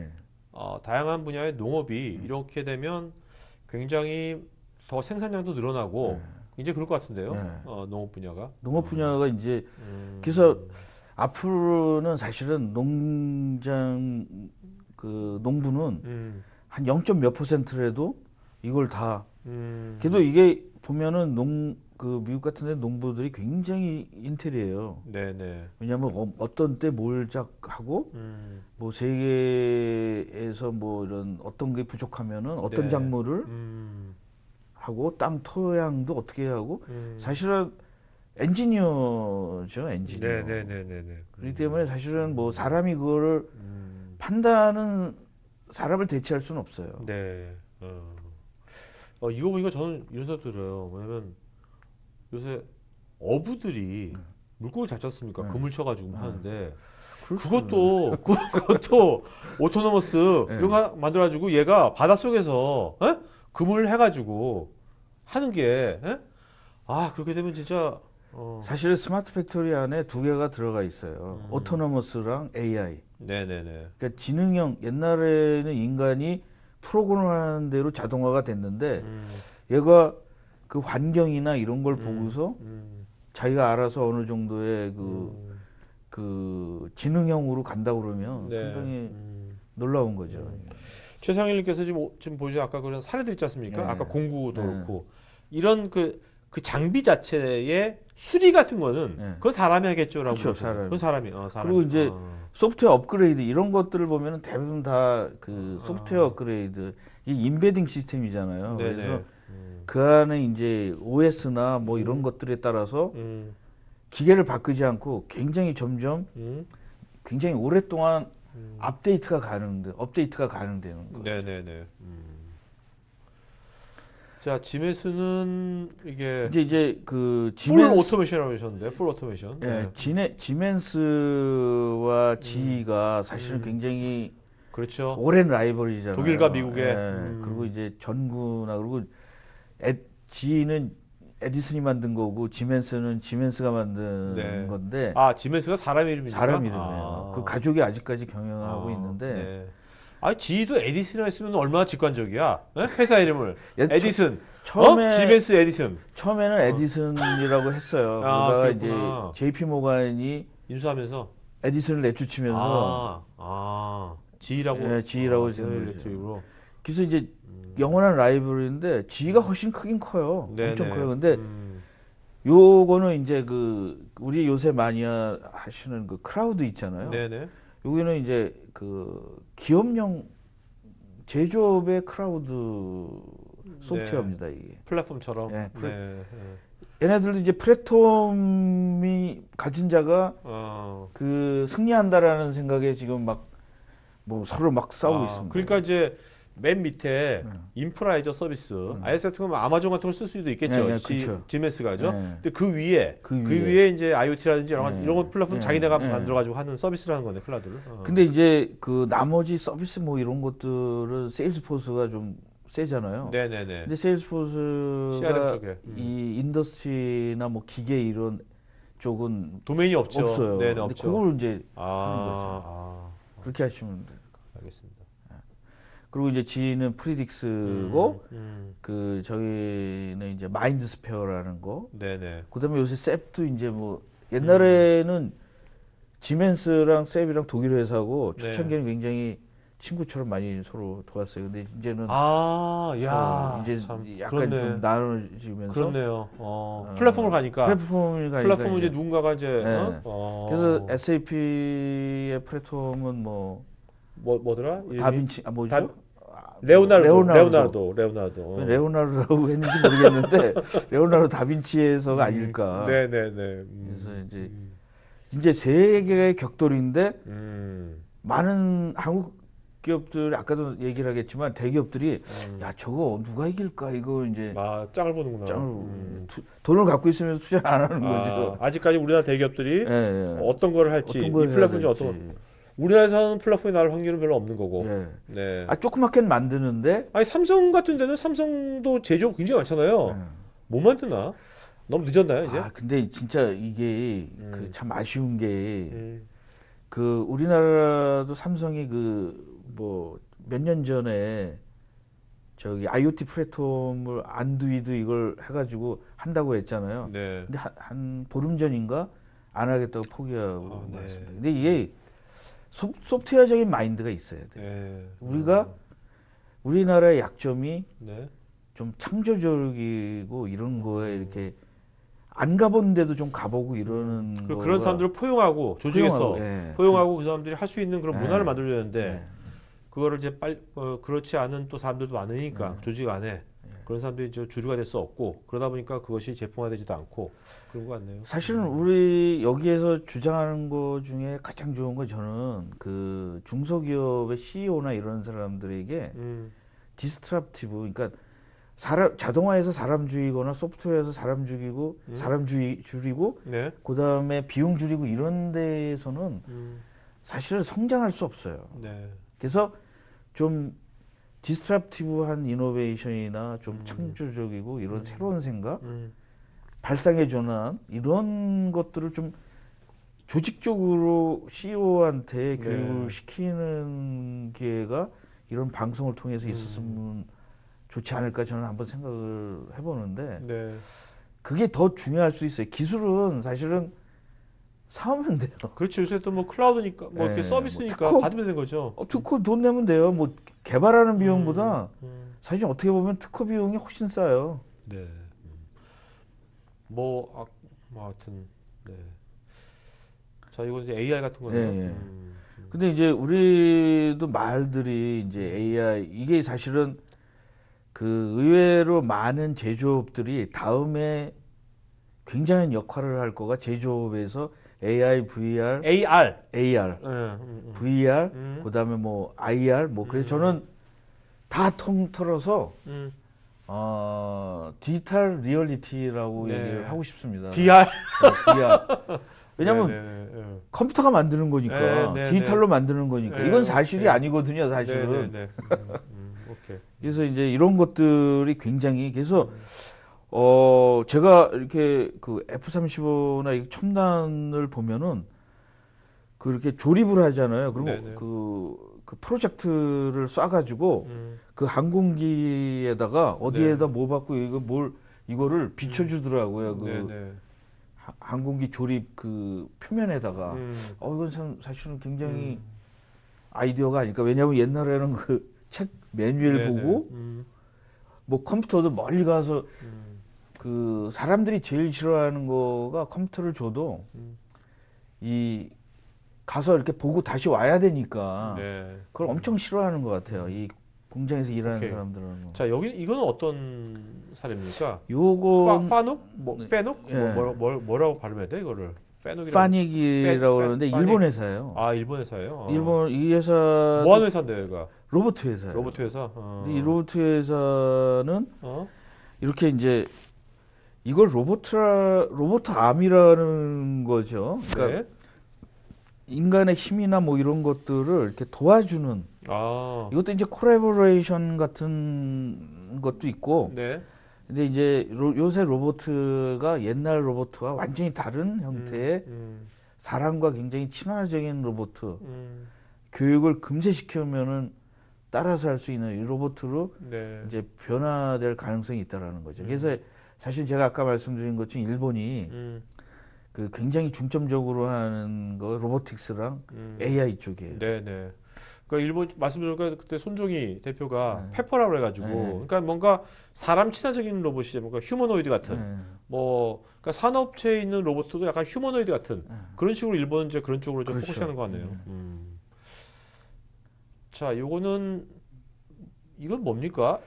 다양한 분야의 농업이 이렇게 되면 굉장히 더 생산량도 늘어나고 굉장히 그럴 것 같은데요. 농업 분야가. 농업 분야가 이제 그래서 앞으로는 사실은 농장 그 농부는 한 0. 몇 %라도 이걸 다 그래도 이게 보면은 그 미국 같은 데 농부들이 굉장히 인텔이에요. 네네. 왜냐하면 어떤 때 뭘 하고 뭐 세계에서 뭐 이런 어떤 게 부족하면은 어떤 작물을 하고 땅 토양도 어떻게 하고 사실은 엔지니어죠, 엔지니어. 네네네네. 그렇기 때문에 사실은 뭐 사람이 그거를 판단은 사람을 대체할 수는 없어요. 네. 이거 보니까 저는 이런 생각 들어요. 뭐냐면 요새 어부들이 물고기 잡지 않습니까? 그물 쳐가지고 하는데 그것도 오토노머스 이런 거 만들어가지고 얘가 바닷속에서 그물 해가지고 하는 게 그렇게 되면 진짜 사실 스마트 팩토리 안에 두 개가 들어가 있어요. 오토노머스랑 AI. 네네네. 그러니까 지능형 옛날에는 인간이 프로그램하는 대로 자동화가 됐는데 얘가 그 환경이나 이런 걸 보고서 자기가 알아서 어느 정도의 그 지능형으로 간다 그러면 네. 상당히 놀라운 거죠. 최상일님께서 지금 보시죠. 아까 그런 사례들 있지 않습니까? 네. 아까 공구도 네. 그렇고 이런 그 장비 자체의 수리 같은 거는 네. 그건 사람이 하겠죠라고. 그렇죠, 보시면. 사람이. 그건 사람이. 그리고 이제 소프트웨어 업그레이드 이런 것들을 보면은 대부분 다 그 소프트웨어 업그레이드 이 인베딩 시스템이잖아요. 네네. 그래서 그 안에 이제 OS나 뭐 이런 것들에 따라서 기계를 바꾸지 않고 굉장히 점점 굉장히 오랫동안 업데이트가 가능되는 거죠. 네네네. 자, 지멘스는 이게 이제 그 풀 오토메이션이라고 하셨는데, 풀 오토메이션. 예, 네. 지멘스와 GE가 사실은 굉장히 그렇죠. 오랜 라이벌이잖아요. 독일과 미국의. 예, 그리고 이제 전구나 그리고 GE는 에디슨이 만든 거고 지멘스는 지멘스가 만든 네. 건데 아, 지멘스가 사람 이름입니까? 사람 이름이에요. 그 가족이 아직까지 경영하고 있는데 네. 아, 지도 에디슨이라 했으면 얼마나 직관적이야. 네? 회사 이름을 에디슨. 처음에 지멘스 에디슨. 처음에는 에디슨이라고 했어요. 그러다가 이제 JP 모간이 인수하면서 에디슨을 내쫓으면서 지라고. 예, 지라고 지은 그래서 이제 영원한 라이벌인데 지가 훨씬 크긴 커요. 네네. 엄청 커요. 근데 요거는 이제 그 우리 요새 많이 하시는 그 크라우드 있잖아요. 네네. 여기는 이제 그 기업용 제조업의 크라우드 소프트웨어입니다. 이게 플랫폼처럼. 예, 네. 얘네들도 이제 플랫폼이 가진 자가 그 승리한다라는 생각에 지금 막 뭐 서로 막 싸우고 있습니다. 그러니까 이제 맨 밑에 인프라 애저 서비스, IS 같은 거 아마존 같은 걸 쓸 수도 있겠죠. 그렇죠. 지메스가죠. 네. 근데 그 위에 이제 IoT라든지 이런 거 플랫폼 자기네가 네. 만들어 가지고 하는 서비스를 하는 건데 클라우드를. 근데 이제 그 나머지 서비스 뭐 이런 것들은 세일즈포스가 좀 세잖아요. 네네네. 근데 세일즈포스가 CRM 쪽에. 이 인더스트리나 뭐 기계 이런 쪽은 도메인이 없죠. 없어요. 네네, 근데 없죠. 그걸 이제 하는 거죠. 거죠. 그렇게 하시면 돼요. 알겠습니다. 그리고 이제 G는 프리딕스고 그 저희는 이제 마인드스페어라는 거. 네네. 그다음에 요새 셉도 이제 뭐 옛날에는 지멘스랑 셉이랑 독일 회사고 초창기에는 굉장히 친구처럼 많이 서로 도왔어요. 근데 이제는 이제 약간 그렇네. 좀 나눠지면서 그렇네요. 플랫폼을 가니까. 플랫폼은 이제 누군가가 이제. 네. 그래서 SAP의 플랫폼은 뭐더라? 다빈치 뭐죠? 레오나르도라고 했는지 모르겠는데 레오나르도 다빈치에서가 아닐까. 네네네. 그래서 이제 세계의 격돌인데 많은 한국 기업들 아까도 얘기를 하겠지만 대기업들이 야 저거 누가 이길까 이거 이제 짱을 보는구나. 돈을 갖고 있으면서 투자 안 하는 거죠. 아직까지 우리나라 대기업들이 어떤 걸 할지 이 플랫폼이 어떤 우리나라에서는 플랫폼이 나올 확률은 별로 없는 거고. 네. 조그맣게 만드는데. 아니 삼성 같은 데는 삼성도 제조업 굉장히 많잖아요. 못 만드나? 너무 늦었나요 이제? 근데 진짜 이게 그 참 아쉬운 게 그 우리나라도 삼성이 그 뭐 몇 년 전에 저기 IoT 플랫폼을 안드루이드 이걸 해가지고 한다고 했잖아요. 네. 근데 한 보름 전인가 안 하겠다고 포기하고 말았습니다. 근데 이게 소프트웨어적인 마인드가 있어야 돼. 우리나라의 약점이 좀 창조적이고 이런 거에 이렇게 안 가본 데도 좀 가보고 이러는 그런 사람들을 포용하고 조직에서 포용하고 그 사람들이 할 수 있는 그런 문화를 만들어야 되는데 그거를 이제 그렇지 않은 또 사람들도 많으니까 조직 안에 그런 사람들이 이제 주류가 될 수 없고 그러다 보니까 그것이 제품화되지도 않고 그런 것 같네요. 사실은 우리 여기에서 주장하는 것 중에 가장 좋은 건 저는 그 중소기업의 CEO나 이런 사람들에게 디스트랍티브, 그러니까 자동화에서 사람 죽이거나 소프트웨어에서 사람 죽이고 사람 줄이고 그다음에 비용 줄이고 이런 데에서는 사실은 성장할 수 없어요. 그래서 좀 디스트랍티브한 이노베이션이나 좀 창조적이고 이런 새로운 생각, 발상의 전환 이런 것들을 좀 조직적으로 CEO한테 교육을 시키는 기회가 이런 방송을 통해서 있었으면 좋지 않을까 저는 한번 생각을 해보는데 그게 더 중요할 수 있어요. 기술은 사실은 사오면 돼요. 그렇죠. 요새 또 뭐 클라우드니까 뭐 이렇게 네, 서비스니까 뭐 특허, 받으면 되는 거죠. 특허 돈 내면 돼요. 뭐 개발하는 비용보다 음. 사실 어떻게 보면 특허 비용이 훨씬 싸요. 네. 뭐, 뭐 하여튼 네. 자, 이건 이제 AR 같은 거네요. 예, 예. 근데 이제 우리도 말들이 이제 AI 이게 사실은 그 의외로 많은 제조업들이 다음에 굉장한 역할을 할 거가 제조업에서 AI, VR, AR. AR, VR, 음. 그다음에 뭐 IR 뭐 그래서 저는 다 통틀어서 디지털 리얼리티라고 네. 얘기를 하고 싶습니다. VR. VR. 왜냐면 네, 네, 네. 컴퓨터가 만드는 거니까 네, 네, 디지털로 만드는 거니까 네, 이건 사실이 오케이. 아니거든요, 사실은. 네, 네, 오케이. 그래서 이제 이런 것들이 굉장히 그래서 제가 이렇게 그 F-35나 이 첨단을 보면은 그렇게 조립을 하잖아요. 그리고 네네. 그 프로젝트를 쏴가지고 그 항공기에다가 어디에다 네. 뭐 받고 이거를 비춰주더라고요. 그 네네. 항공기 조립 그 표면에다가 이건 사실은 굉장히 아이디어가 아닐까. 왜냐하면 옛날에는 그 책 매뉴얼 네네. 보고 뭐 컴퓨터도 멀리 가서 그 사람들이 제일 싫어하는 거가 컴퓨터를 줘도 이 가서 이렇게 보고 다시 와야 되니까 네. 그걸 엄청 싫어하는 것 같아요. 이 공장에서 일하는 오케이. 사람들은. 자, 여기 이거는 어떤 사례입니까? 요건 파눅? 뭐 페눅? 예. 뭐라고 발음해야 돼, 이거를? 페눅이라고. 파닉이라고 그러는데 파닉? 일본 회사예요. 아, 일본 회사예요? 일본 이 회사 뭐 하는 회사인데요, 얘가? 로봇 회사예요. 로봇 회사? 근데 이 로봇 회사는 어? 이렇게 이제 이걸 로봇 암이라는 거죠. 그러니까 네. 인간의 힘이나 뭐 이런 것들을 이렇게 도와주는 아. 이것도 이제 콜라보레이션 같은 것도 있고 네. 근데 이제 요새 로봇가 옛날 로봇과 완전히 다른 형태의 사람과 굉장히 친화적인 로봇 교육을 금세시키면은 따라서 할 수 있는 이 로봇으로 네. 이제 변화될 가능성이 있다라는 거죠. 그래서 사실 제가 아까 말씀드린 것처럼 일본이 그 굉장히 중점적으로 하는 거 로보틱스랑 AI 쪽이에요. 네네. 그러니까 일본 말씀드리니까 그때 손종희 대표가 네. 페퍼라고 해가지고, 네. 그러니까 뭔가 사람 친화적인 로봇이 뭔가 휴머노이드 같은, 네. 뭐 그러니까 산업체에 있는 로봇도 약간 휴머노이드 같은 그런 식으로 일본은 이제 그런 쪽으로 좀 그렇죠. 포커싱하는 것 같네요. 자, 요거는 이건 뭡니까?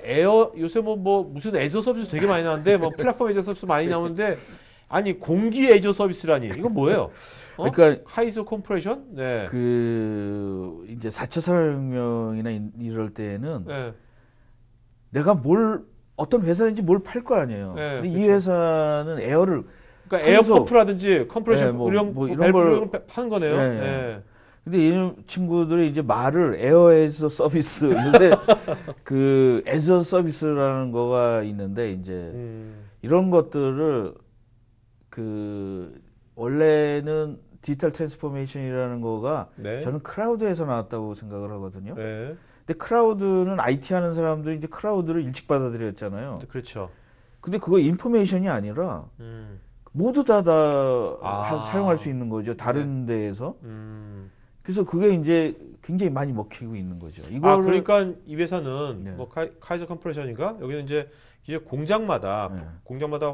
요새 뭐 무슨 애저 서비스 되게 많이 나오는데 뭐 플랫폼 애저 서비스 많이 나오는데 아니 공기 애저 서비스라니 이건 뭐예요? 그러니까 카이소 컴프레션? 네. 그 이제 4차 산업혁명이나 이럴 때는 네. 내가 어떤 회사인지 뭘 팔 거 아니에요. 네, 근데 이 그렇죠. 회사는 에어를 그러니까 에어펌프라든지 컴프레션 네, 뭐 이런 밸브 걸 이런 거 파는 거네요. 네. 네. 근데 이 친구들이 이제 말을 에어에서 서비스 요새 그 에서 서비스라는 거가 있는데 이제 이런 것들을 그 원래는 디지털 트랜스포메이션이라는 거가 네. 저는 크라우드에서 나왔다고 생각을 하거든요. 네. 근데 크라우드는 IT 하는 사람들이 이제 크라우드를 일찍 받아들였잖아요. 그렇죠. 근데 그거 인포메이션이 아니라 모두 다 사용할 수 있는 거죠. 다른 데에서. 그래서 그게 이제 굉장히 많이 먹히고 있는 거죠. 그러니까 이 회사는 네. 뭐 카이저 컴프레션인가? 여기는 이제 공장마다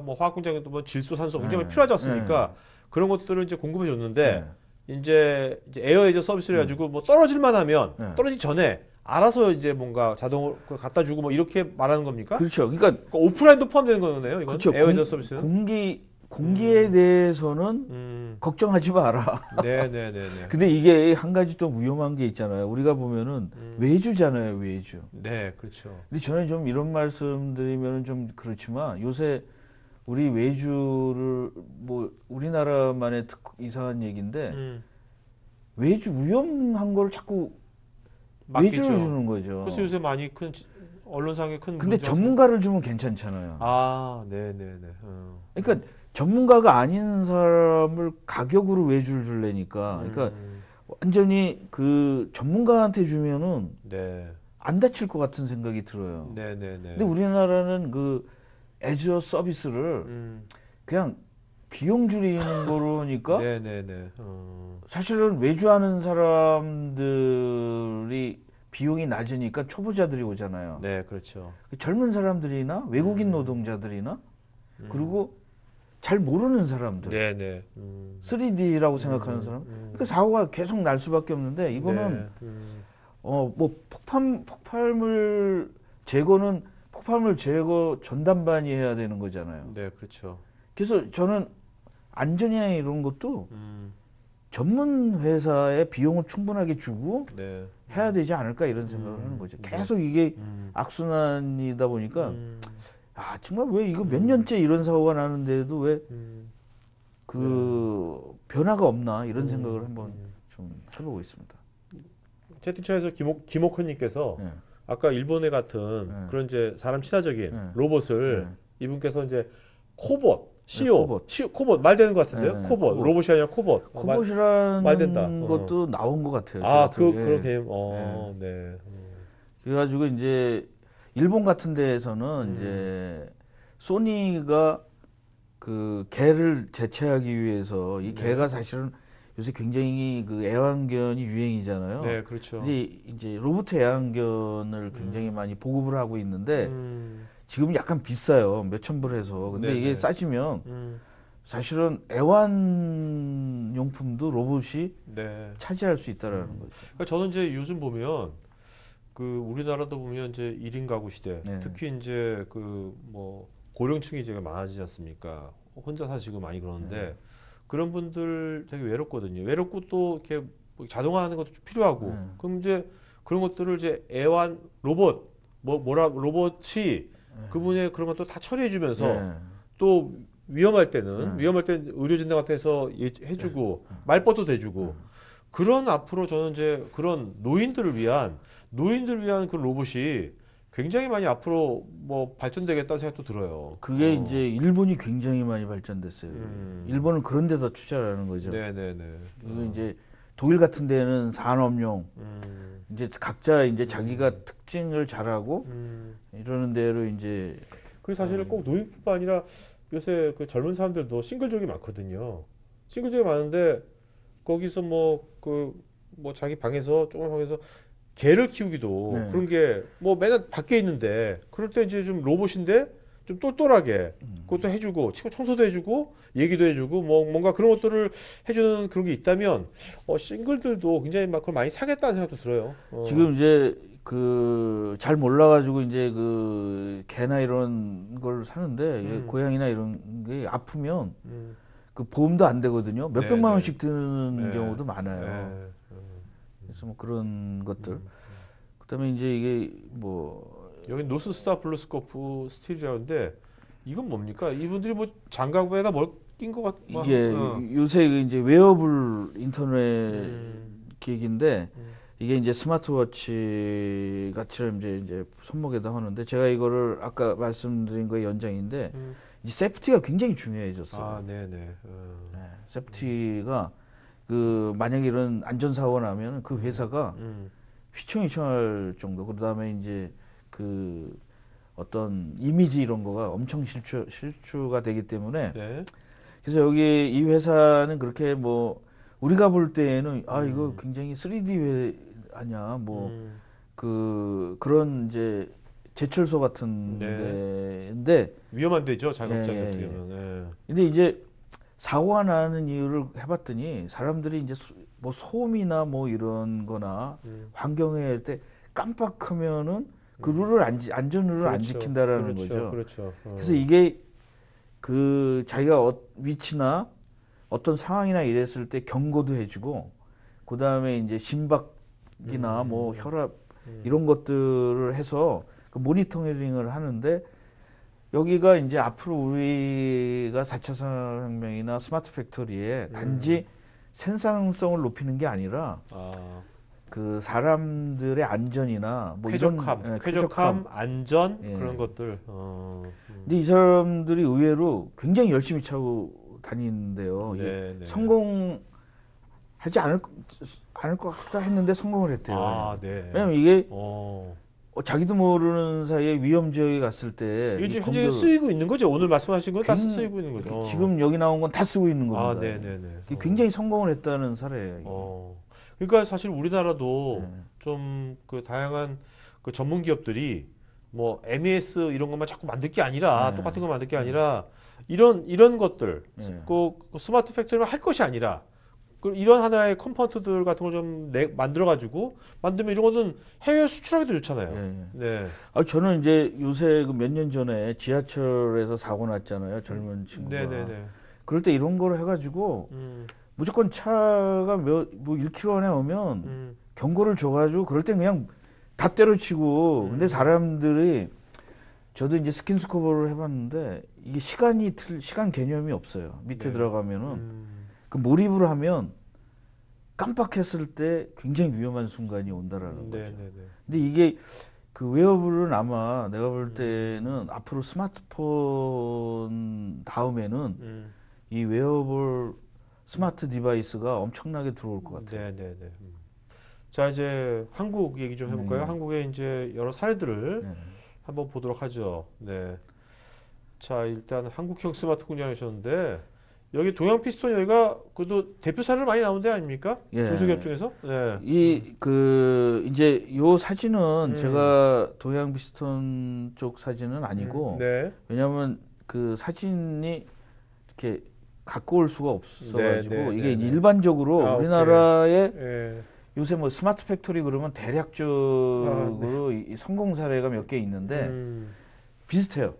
뭐 화학 공장에도 뭐 질소, 산소 굉장히 필요하지 않습니까? 그런 것들을 이제 공급해 줬는데 이제 에어 에저 서비스를 해가지고 뭐 떨어질만 하면 떨어지기 전에 알아서 이제 뭔가 자동으로 갖다 주고 뭐 이렇게 말하는 겁니까? 그렇죠. 그러니까 오프라인도 포함되는 거네요. 이건 그렇죠. 에어 에저 서비스는. 공기에 대해서는 걱정하지 마라. 네네네네. 근데 이게 한 가지 또 위험한 게 있잖아요. 우리가 보면은 외주잖아요, 외주. 네, 그렇죠. 근데 저는 좀 이런 말씀드리면은 좀 그렇지만 요새 우리 외주를 뭐 우리나라만의 이상한 얘기인데 외주 위험한 걸 자꾸 맡기죠. 외주를 주는 거죠. 그래서 요새 많이 언론상에 큰 근데 문제가 전문가를 주면 괜찮잖아요. 네네네. 그러니까 전문가가 아닌 사람을 가격으로 외주를 주려니까 그러니까 완전히 그 전문가한테 주면은 네. 안 다칠 것 같은 생각이 들어요. 네네네. 근데 우리나라는 그 애저 서비스를 그냥 비용 줄이는 거로니까 네네네. 사실은 외주하는 사람들이 비용이 낮으니까 초보자들이 오잖아요. 네, 그렇죠. 젊은 사람들이나 외국인 노동자들이나 그리고 잘 모르는 사람들, 네네. 3D라고 생각하는 사람, 그러니까 사고가 계속 날 수밖에 없는데 이거는 네. 뭐 폭발물 제거는 폭발물 제거 전담반이 해야 되는 거잖아요. 네, 그렇죠. 그래서 저는 안전이나 이런 것도 전문 회사에 비용을 충분하게 주고 네. 해야 되지 않을까 이런 생각을 하는 거죠. 계속 이게 악순환이다 보니까 아 정말 왜 이거 몇 년째 이런 사고가 나는데도 왜 그 변화가 없나 이런 생각을 한번 좀 해보고 있습니다. 채팅창에서 김옥헌님께서 네. 아까 일본에 같은 네. 그런 이제 사람 친화적인 네. 로봇을 네. 이분께서 이제 코봇, 네, 코봇 말 되는 것 같은데요? 네, 코봇. 로봇이 아니라 코봇. 코봇이라는 말 된다. 것도 나온 것 같아요. 아, 제가 그런 개념. 네. 그래가지고 이제 일본 같은 데에서는 이제 소니가 그 개를 대체하기 위해서 이 개가 사실은 요새 굉장히 그 애완견이 유행이잖아요. 네, 그렇죠. 이제 로봇 애완견을 굉장히 많이 보급을 하고 있는데 지금 약간 비싸요. 몇천 불 해서. 근데 네네. 이게 싸지면 사실은 애완용품도 로봇이 네. 차지할 수 있다라는 거죠. 그러니까 저는 이제 요즘 보면 그 우리나라도 보면 이제 1인 가구 시대, 네. 특히 이제 그 뭐 고령층이 이제 많아지지 않습니까? 혼자 사시고 많이 그러는데 그런 분들 되게 외롭거든요. 외롭고 또 이렇게 뭐 자동화하는 것도 좀 필요하고. 그럼 이제 그런 것들을 이제 애완 로봇 로봇이 그분의 그런 것도 다 처리해 주면서 또 위험할 때는 의료 진단 같은 데서 해주고 말벗도 대주고 그런 앞으로 저는 이제 그런 노인들을 위한 그런 로봇이 굉장히 많이 앞으로 뭐 발전되겠다는 생각도 들어요. 그게 이제 일본이 굉장히 많이 발전됐어요. 일본은 그런 데다 투자를 하는 거죠. 네네네. 그리고 이제 독일 같은 데는 산업용 이제 각자 이제 자기가 특징을 잘하고 이러는 대로 이제 그리고 사실 꼭 노인뿐만 아니라 요새 그 젊은 사람들도 싱글족이 많거든요. 싱글족이 많은데 거기서 뭐 자기 방에서 조그만 방에서 개를 키우기도 그런 게 뭐 맨날 밖에 있는데 그럴 때 이제 좀 로봇인데 좀 똘똘하게 그것도 해주고 청소도 해주고 얘기도 해주고 뭐 뭔가 그런 것들을 해주는 그런 게 있다면 싱글들도 굉장히 막 그걸 많이 사겠다는 생각도 들어요. 지금 이제 그 잘 몰라가지고 이제 그 개나 이런 걸 사는데 고양이나 이런 게 아프면 그 보험도 안 되거든요. 몇 백만 원씩 드는 경우도 많아요. 그래서 뭐 그런 것들. 그다음에 이제 이게 뭐 여기 노스스타 블루스코프 스틸이라는데 이건 뭡니까? 이분들이 뭐 장갑에다 뭘 낀 것 같? 이게 요새 이제 웨어블 인터넷 기기인데 이게 이제 스마트워치 같이 이제 손목에다 하는데 제가 이거를 아까 말씀드린 거의 연장인데 이 세프티가 굉장히 중요해졌어요. 아, 네네. 네, 세프티가 그 만약에 이런 안전사고가 나면 그 회사가 휘청휘청할 정도. 그다음에 이제 그 어떤 이미지 이런 거가 엄청 실추가 되기 때문에 네. 그래서 여기 이 회사는 그렇게 뭐 우리가 볼 때에는 아 이거 굉장히 3D 회 아니야 뭐 그런 이제 제철소 같은 데인데 위험한 데죠 작업장이 어떻게 보면. 근데 이제 사고가 나는 이유를 해봤더니 사람들이 이제 뭐 소음이나 뭐 이런 거나 환경에 할 때 깜빡하면은 그 룰을 안전 룰을 안 지킨다라는 거죠. 그렇죠. 그래서 이게 그 자기가 위치나 어떤 상황이나 이랬을 때 경고도 해주고 그 다음에 이제 심박이나 뭐 혈압 이런 것들을 해서 그 모니터링을 하는데 여기가 이제 앞으로 우리가 4차 산업혁명이나 스마트 팩토리에 단지 생산성을 높이는 게 아니라 그 사람들의 안전이나 뭐 쾌적함, 안전 그런 것들. 근데 이 사람들이 의외로 굉장히 열심히 차고 다니는데요. 성공하지 않을 것 같다 했는데 성공을 했대요. 네. 왜냐면 이게 자기도 모르는 사이에 위험 지역에 갔을 때 이게 이 지금 현재 컴퓨터 쓰이고 있는 거죠. 오늘 말씀하신 건 다 굉- 쓰이고 있는 거죠. 지금 여기 나온 건 다 쓰고 있는 겁니다. 아, 네네네. 이게 굉장히 성공을 했다는 사례예요. 이게. 그러니까 사실 우리나라도 네. 좀 그 다양한 그 전문 기업들이 뭐 MES 이런 것만 자꾸 만들 게 아니라 네. 똑같은 거 만들 게 아니라 이런 것들 네. 그 스마트 팩토리만 할 것이 아니라 그 이런 하나의 컴포넌트들 같은 걸 좀 만들어 가지고 만들면 이런 거는 해외 수출하기도 좋잖아요. 네. 네. 저는 이제 요새 그 몇 년 전에 지하철에서 사고 났잖아요. 젊은 친구가. 네네네. 그럴 때 이런 걸 해가지고 무조건 차가 뭐 1km 안에 오면 경고를 줘가지고 그럴 땐 그냥 다 때려치고. 근데 사람들이 저도 이제 스킨스쿠버를 해봤는데 이게 시간 개념이 없어요. 밑에 네. 들어가면은 그 몰입을 하면 깜빡했을 때 굉장히 위험한 순간이 온다라는 거죠. 네네네. 근데 이게 그 웨어블은 아마 내가 볼 때는 앞으로 스마트폰 다음에는 이 웨어블 스마트 디바이스가 엄청나게 들어올 것 같아요. 네네네. 자, 이제 한국 얘기 좀 해볼까요? 네. 한국의 이제 여러 사례들을 네. 한번 보도록 하죠. 네. 자, 일단 한국형 스마트 공장을 하셨는데 여기 동양 피스톤 여기가 그래도 대표 사례로 많이 나온 데 아닙니까? 예. 중소기업 중에서? 네. 이제 요 사진은 제가 동양 비스톤 쪽 사진은 아니고 네. 왜냐하면 그 사진이 이렇게 갖고 올 수가 없어가지고 네, 네, 이게 네, 이제 네. 일반적으로 아, 우리나라에 예. 요새 뭐 스마트 팩토리 그러면 대략적으로 이 성공 사례가 몇 개 있는데 비슷해요.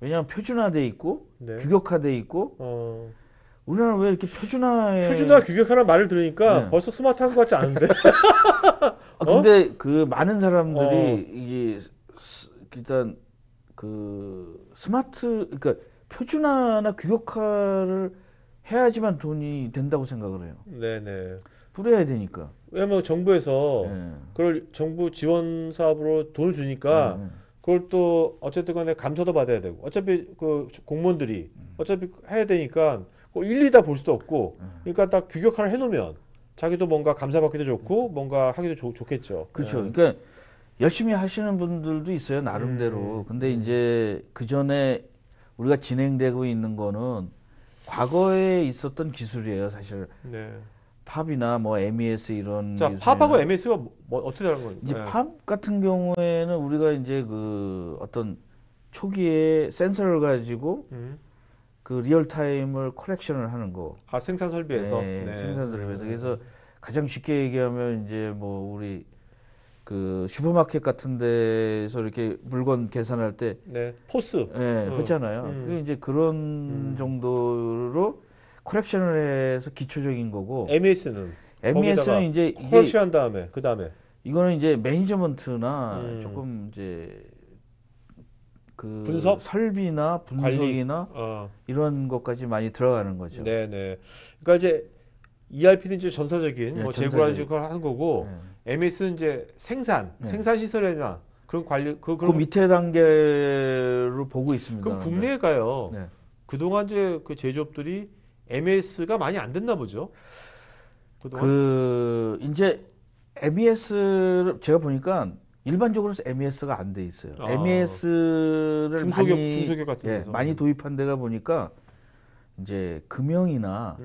왜냐하면 표준화돼 있고 네. 규격화돼 있고 우리나라 왜 이렇게 표준화 규격화라는 말을 들으니까 네. 벌써 스마트한 것 같지 않은데? 근데 그 많은 사람들이 이게 일단 그 스마트 그러니까 표준화나 규격화를 해야지만 돈이 된다고 생각을 해요. 네네. 뿌려야 되니까. 왜냐면 정부에서 네. 그걸 정부 지원 사업으로 돈을 주니까 네. 그걸 또 어쨌든 간에 감사도 받아야 되고 어차피 그 공무원들이 어차피 해야 되니까 꼭 일일이 다 볼 수도 없고 그러니까 딱 규격화를 해놓으면 자기도 뭔가 감사받기도 좋고 뭔가 하기도 좋겠죠. 그렇죠. 네. 그러니까 열심히 하시는 분들도 있어요 나름대로. 근데 이제 그 전에 우리가 진행되고 있는 거는 과거에 있었던 기술이에요 사실. 네. 팝이나 뭐 MES 이런 자, 기술이나. 팝하고 MS가 뭐 어떻게 다른 거예요? 이제 네. 팝 같은 경우에는 우리가 이제 그 어떤 초기에 센서를 가지고 그 리얼타임을 커렉션을 하는 거. 아, 생산 설비에서. 네, 생산 설비에서. 그래서 가장 쉽게 얘기하면 이제 뭐 우리 그 슈퍼마켓 같은 데서 이렇게 물건 계산할 때 네. 포스. 그렇잖아요. 그게 이제 그런 정도로 커렉션을 해서 기초적인 거고. MES는 MES는 이제 이게 커렉션 한 다음에 그 다음에 이거는 이제 매니저먼트나 조금 이제 그 분석? 설비나 분석이나 이런 것까지 많이 들어가는 거죠. 네네. 그러니까 이제 ERP는 이제 전사적인 네, 뭐 재고라는 전사적인. 걸 하는 거고 MS는 이제 생산 시설이나 그런 관리 그 그런 밑에 단계로 보고 있습니다. 그럼 국내가요. 네. 그동안 이제 그 제조업들이 MS가 많이 안 됐나 보죠. 그동안? 그 이제 MES를 제가 보니까 일반적으로 MES가 안 돼 있어요. 아. MES를 중소기업 같은 데서 많이 도입한 데가 보니까 이제 금형이나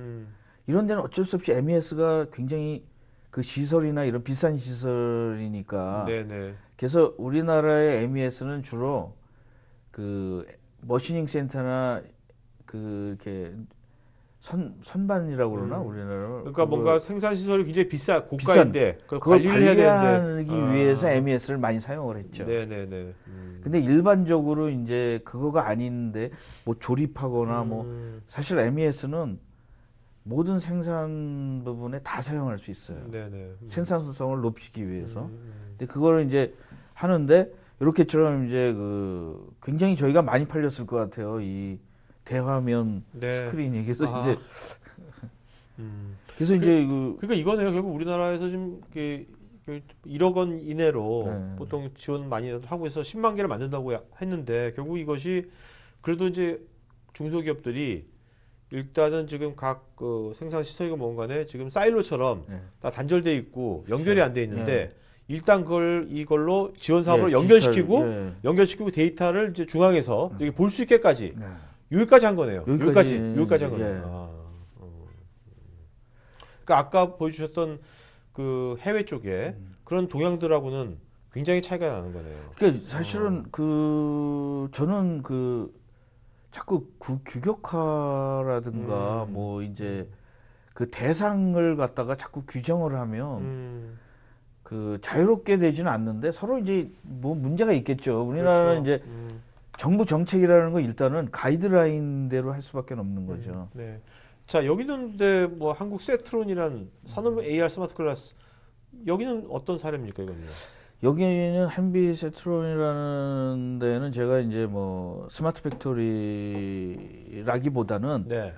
이런 데는 어쩔 수 없이 MES가 굉장히 그 시설이나 이런 비싼 시설이니까. 네네. 그래서 우리나라의 MES는 주로 그 머시닝 센터나 그 이렇게 선반이라고 그러나 우리나라. 그러니까 뭔가 생산 시설이 굉장히 고가인데 그걸 그걸 관리를 해야 관리하기 되는데 위해서 MES를 많이 사용을 했죠. 네네네. 근데 일반적으로 이제 그거가 아닌데 뭐 조립하거나 뭐 사실 MES는 모든 생산 부분에 다 사용할 수 있어요. 네네. 생산성을 높이기 위해서. 근데 그거를 이제 하는데 이렇게처럼 이제 그 굉장히 저희가 많이 팔렸을 것 같아요. 이 대화면 네. 스크린이 그래서 아. 이제 그래서 이제 그 그러니까 이거네요. 결국 우리나라에서 지금 1억 원 이내로 네. 보통 지원 많이 하고 해서 10만 개를 만든다고 했는데 결국 이것이 그래도 이제 중소기업들이 일단은 지금 각 그 생산 시설이고 뭔가에 지금 사일로처럼 네. 다 단절돼 있고 연결이 안 돼 있는데 일단 이걸로 지원 사업을 예, 연결시키고 디지털, 예. 연결시키고 데이터를 이제 중앙에서 여기 볼 수 있게까지 네. 여기까지 한 거네요. 여기까지, 여기까지 한 예. 거네요. 그러니까 아까 보여주셨던 그 해외 쪽에 그런 동향들하고는 굉장히 차이가 나는 거네요. 그러니까 사실은 저는 자꾸 규격화라든가 뭐 이제 그 대상을 갖다가 자꾸 규정을 하면 그 자유롭게 되지는 않는데 서로 이제 뭐 문제가 있겠죠. 우리나라는 그렇죠. 이제 정부 정책이라는 거 일단은 가이드라인대로 할 수밖에 없는 거죠. 네. 자, 여기는 근데 뭐 한국 세트론이란 산업 AR 스마트 글라스 여기는 어떤 사례입니까, 이건요? 여기는 한비 세트론이라는 데는 제가 이제 뭐 스마트 팩토리라기보다는 네.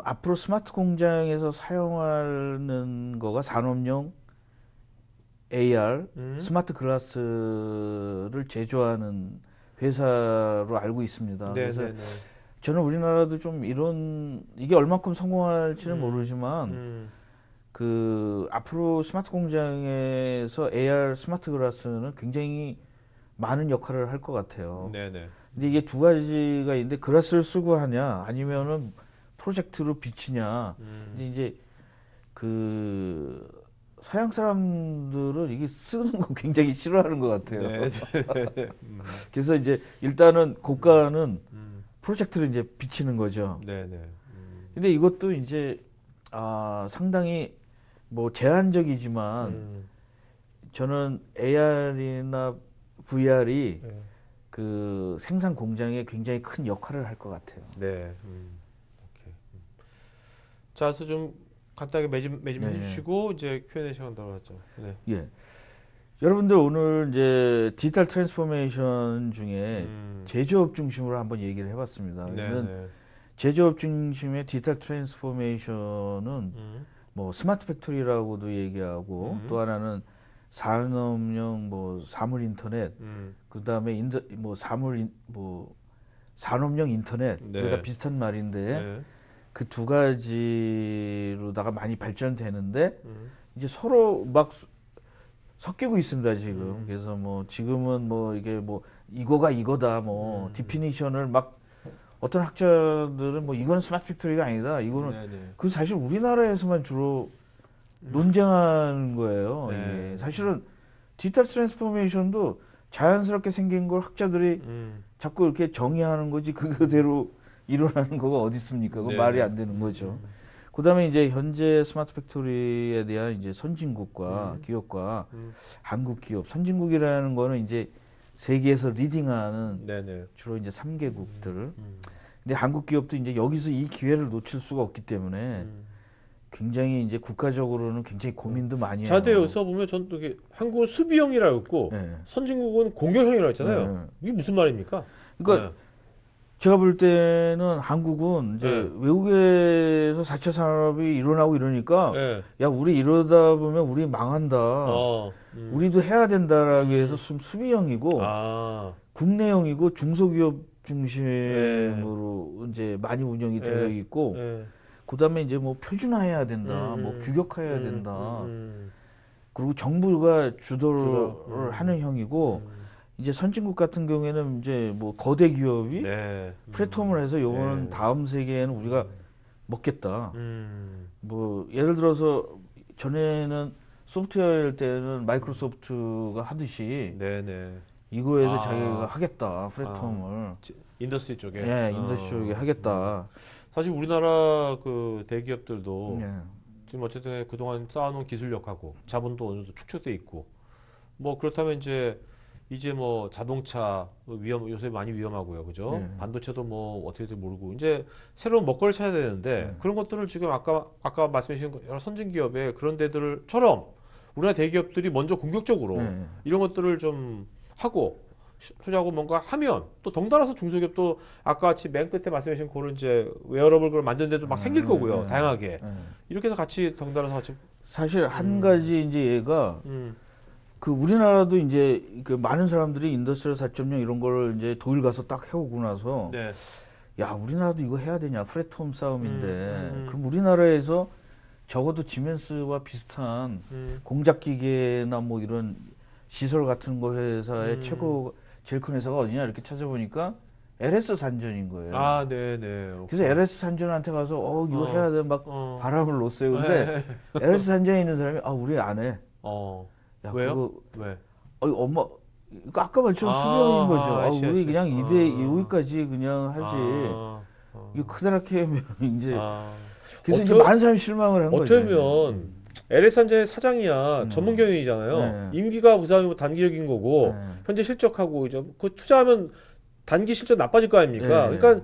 앞으로 스마트 공장에서 사용하는 거가 산업용 AR 스마트 글라스를 제조하는 회사로 알고 있습니다. 네, 그래서 네, 네. 저는 우리나라도 좀 이게 얼마큼 성공할지는 모르지만 그 앞으로 스마트 공장에서 AR 스마트 글라스는 굉장히 많은 역할을 할 것 같아요. 네, 네. 근데 이게 두 가지가 있는데 글라스를 쓰고 하냐 아니면은 프로젝트로 비치냐. 이제 그 서양 사람들은 이게 쓰는 거 굉장히 싫어하는 것 같아요. 네, 네. 그래서 이제 일단은 고가는 프로젝트를 이제 비치는 거죠. 네, 네. 근데 이것도 이제 상당히 뭐 제한적이지만 저는 AR이나 VR이 네. 그 생산 공장에 굉장히 큰 역할을 할 것 같아요. 네. 오케이. 자, 그래서 좀 간단하게 매짐 네. 해주시고 이제 Q&A 시간 들어갔죠. 네. 예. 여러분들 오늘 이제 디지털 트랜스포메이션 중에 제조업 중심으로 한번 얘기를 해봤습니다. 네, 그러면 네. 제조업 중심의 디지털 트랜스포메이션은 뭐 스마트 팩토리라고도 얘기하고 또 하나는 산업용 뭐 사물 인터넷, 그다음에 산업용 인터넷, 네. 그게 다 비슷한 말인데 네. 그 두 가지로다가 많이 발전되는데 이제 서로 막 섞이고 있습니다 지금. 그래서 뭐 지금은 뭐 이게 뭐 이거가 이거다 뭐 디피니션을 막 어떤 학자들은 뭐 이거는 스마트 팩토리가 아니다. 이거는 네, 네. 그 사실 우리나라에서만 주로 논쟁하는 거예요. 네. 이게 사실은 디지털 트랜스포메이션도 자연스럽게 생긴 걸 학자들이 자꾸 이렇게 정의하는 거지 그대로 일어나는 거가 어디 있습니까? 그건 네, 말이 네. 안 되는 거죠. 그다음에 이제 현재 스마트 팩토리에 대한 이제 선진국과 기업과 한국 기업, 선진국이라는 거는 이제 세계에서 리딩하는 네, 네. 주로 이제 3개국들. 근데 한국 기업도 이제 여기서 이 기회를 놓칠 수가 없기 때문에 굉장히 이제 국가적으로는 굉장히 고민도 많이 해요. 자대 여기서 보면 전 또 한국은 수비형이라고 했고 네. 선진국은 공격형이라고 했잖아요. 네. 이게 무슨 말입니까? 그러니까 네. 제가 볼 때는 한국은 이제 네. 외국에서 4차 산업이 일어나고 이러니까 네. 야 우리 이러다 보면 우리 망한다. 우리도 해야 된다라고 해서 좀 수비형이고 아, 국내형이고 중소기업 중심으로 이제 많이 운영이 되어 있고 네. 그다음에 이제 뭐 표준화해야 된다, 뭐 규격화해야 된다. 그리고 정부가 주도를 하는 형이고 이제 선진국 같은 경우에는 이제 뭐 거대 기업이 네. 플랫폼을 해서 요거는 네. 다음 세계에는 우리가 먹겠다. 뭐 예를 들어서 전에는 소프트웨어일 때는 마이크로소프트가 하듯이 네네. 이거에서 아. 자기가 하겠다 플랫폼을 인더스트리 쪽에. 예 인더스트리 쪽에 하겠다. 사실 우리나라 그 대기업들도 예. 지금 어쨌든 그동안 쌓아놓은 기술력하고 자본도 어느 정도 축적돼 있고 뭐 그렇다면 이제 뭐 자동차 요새 많이 위험하고요, 그죠? 네. 반도체도 뭐 어떻게 될지 모르고 이제 새로운 먹거리를 찾아야 되는데 그런 것들을 지금 아까 말씀하신 여러 선진 기업의 그런 데들처럼 우리나라 대기업들이 먼저 공격적으로 네. 이런 것들을 좀 하고 투자하고 뭔가 하면 또 덩달아서 중소기업도 아까 같이 맨 끝에 말씀하신 그런 이제 웨어러블 걸 만드는 데도 막 생길 거고요, 다양하게 이렇게 해서 같이 덩달아서 같이 사실 한 가지 이제 얘가 그 우리나라도 이제 그 많은 사람들이 인더스트리 4.0 이런 거를 이제 독일 가서 딱 해오고 나서 네. 야 우리나라도 이거 해야 되냐 플랫폼 싸움인데 그럼 우리나라에서 적어도 지멘스와 비슷한 공작 기계나 뭐 이런 시설 같은 거 회사의 최고 제일 큰 회사가 어디냐 이렇게 찾아보니까 LS 산전인 거예요. 아, 네네. 그래서 LS 산전한테 가서 이거 해야 돼 막 바람을 놓았어요. 근데 네. LS 산전에 있는 사람이 우리 안 해. 야, 왜요? 그거, 왜? 엄마 이거 아까 말처럼 수명인 거죠. 아이씨, 우리 아이씨. 그냥 여기까지 그냥 하지. 이거 크다랗게 하면 이제 그래서 이제 많은 사람이 실망을 한 거죠. 어쩌면 LS산자의 사장이야. 전문 경영이잖아요. 임기가 무사하면 단기적인 거고 현재 실적하고 이제 그 투자하면 단기 실적 나빠질 거 아닙니까? 그러니까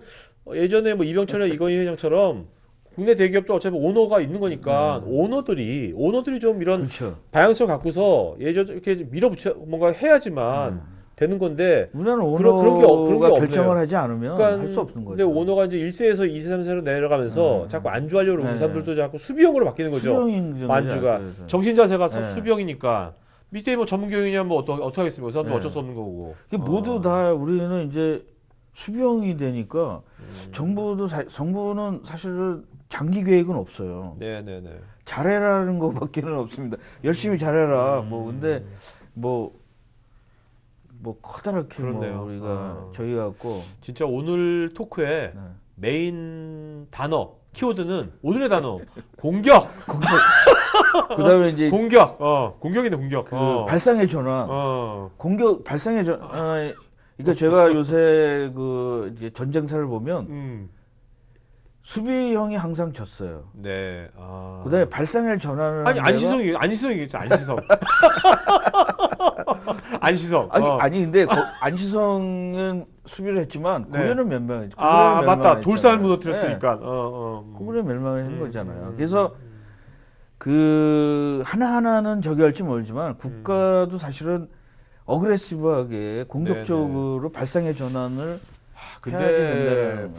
예전에 뭐 이병철이나 이건희 회장처럼 국내 대기업도 어차피 오너가 있는 거니까 오너들이 좀 이런 그렇죠. 방향성을 갖고서 예전 이렇게 밀어붙여 뭔가 해야지만 되는 건데 우리나라는 그런 게 오너가 없네요. 결정을 하지 않으면 그러니까 할 수 없는 거죠. 근데 오너가 이제 1세에서 2세, 3세로 내려가면서 자꾸 안주하려고 그러고 그 사람들도 자꾸 수비형으로 바뀌는 거죠. 수병인 만주가 그래서. 정신자세가 수비형이니까 밑에 뭐 전문 경영이냐 뭐 어떻게 하겠습니까? 그 사람도 어쩔 수 없는 거고. 모두 다 우리는 이제 수병이 되니까 정부는 사실은 장기 계획은 없어요. 네네네. 잘해라는 것밖에는 없습니다. 열심히 잘해라. 근데 커다랗게 그렇네요. 우리가 저희 갖고 진짜 오늘 토크의 메인 단어 키워드는 오늘의 단어 공격. 그다음에 이제 공격이네 공격. 발상의 전환. 공격 발상의 전환. 그러니까 제가 요새 그 이제 전쟁사를 보면 수비형이 항상 졌어요. 네. 그다음에 발상의 전환을 안시성이겠죠. 안시성. 안시성. 아니 근데 안시성은 수비를 했지만 고려는 멸망했죠. 맞다. 돌산을 무너뜨렸으니까. 고구려 멸망을 한 거잖아요. 그래서 그 하나하나는 저기 할지 모르지만 국가도 사실은 어그레시브하게 공격적으로 발상의 전환을 해야지 된다는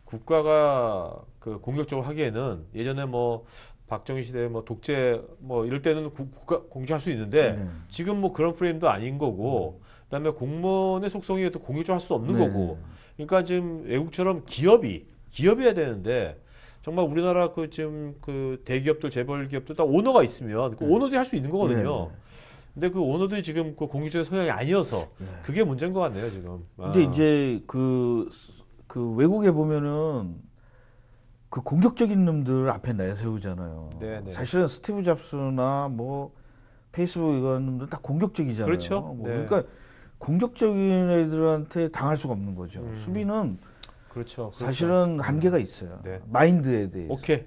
국가가 그 공격적으로 하기에는 예전에 뭐 박정희 시대 뭐 독재 뭐 이럴 때는 국가 공격할 수 있는데 지금 뭐 그런 프레임도 아닌 거고 그다음에 공무원의 속성이 또 공격적으로 할 수 없는 거고 그러니까 지금 외국처럼 기업이 해야 되는데 정말 우리나라 그 지금 그 대기업들 재벌 기업들 다 오너가 있으면 그 오너들이 할 수 있는 거거든요. 근데 그 오너들이 지금 그 공격적인 성향이 아니어서 그게 문제인 것 같네요 지금. 근데 이제 그 외국에 보면은 그 공격적인 놈들 앞에 내세우잖아요. 사실은 스티브 잡스나 뭐 페이스북 이런 놈들 다 공격적이잖아요. 그렇죠. 그러니까 공격적인 애들한테 당할 수가 없는 거죠. 수비는 그렇죠. 사실은 한계가 있어요. 마인드에 대해서. 오케이.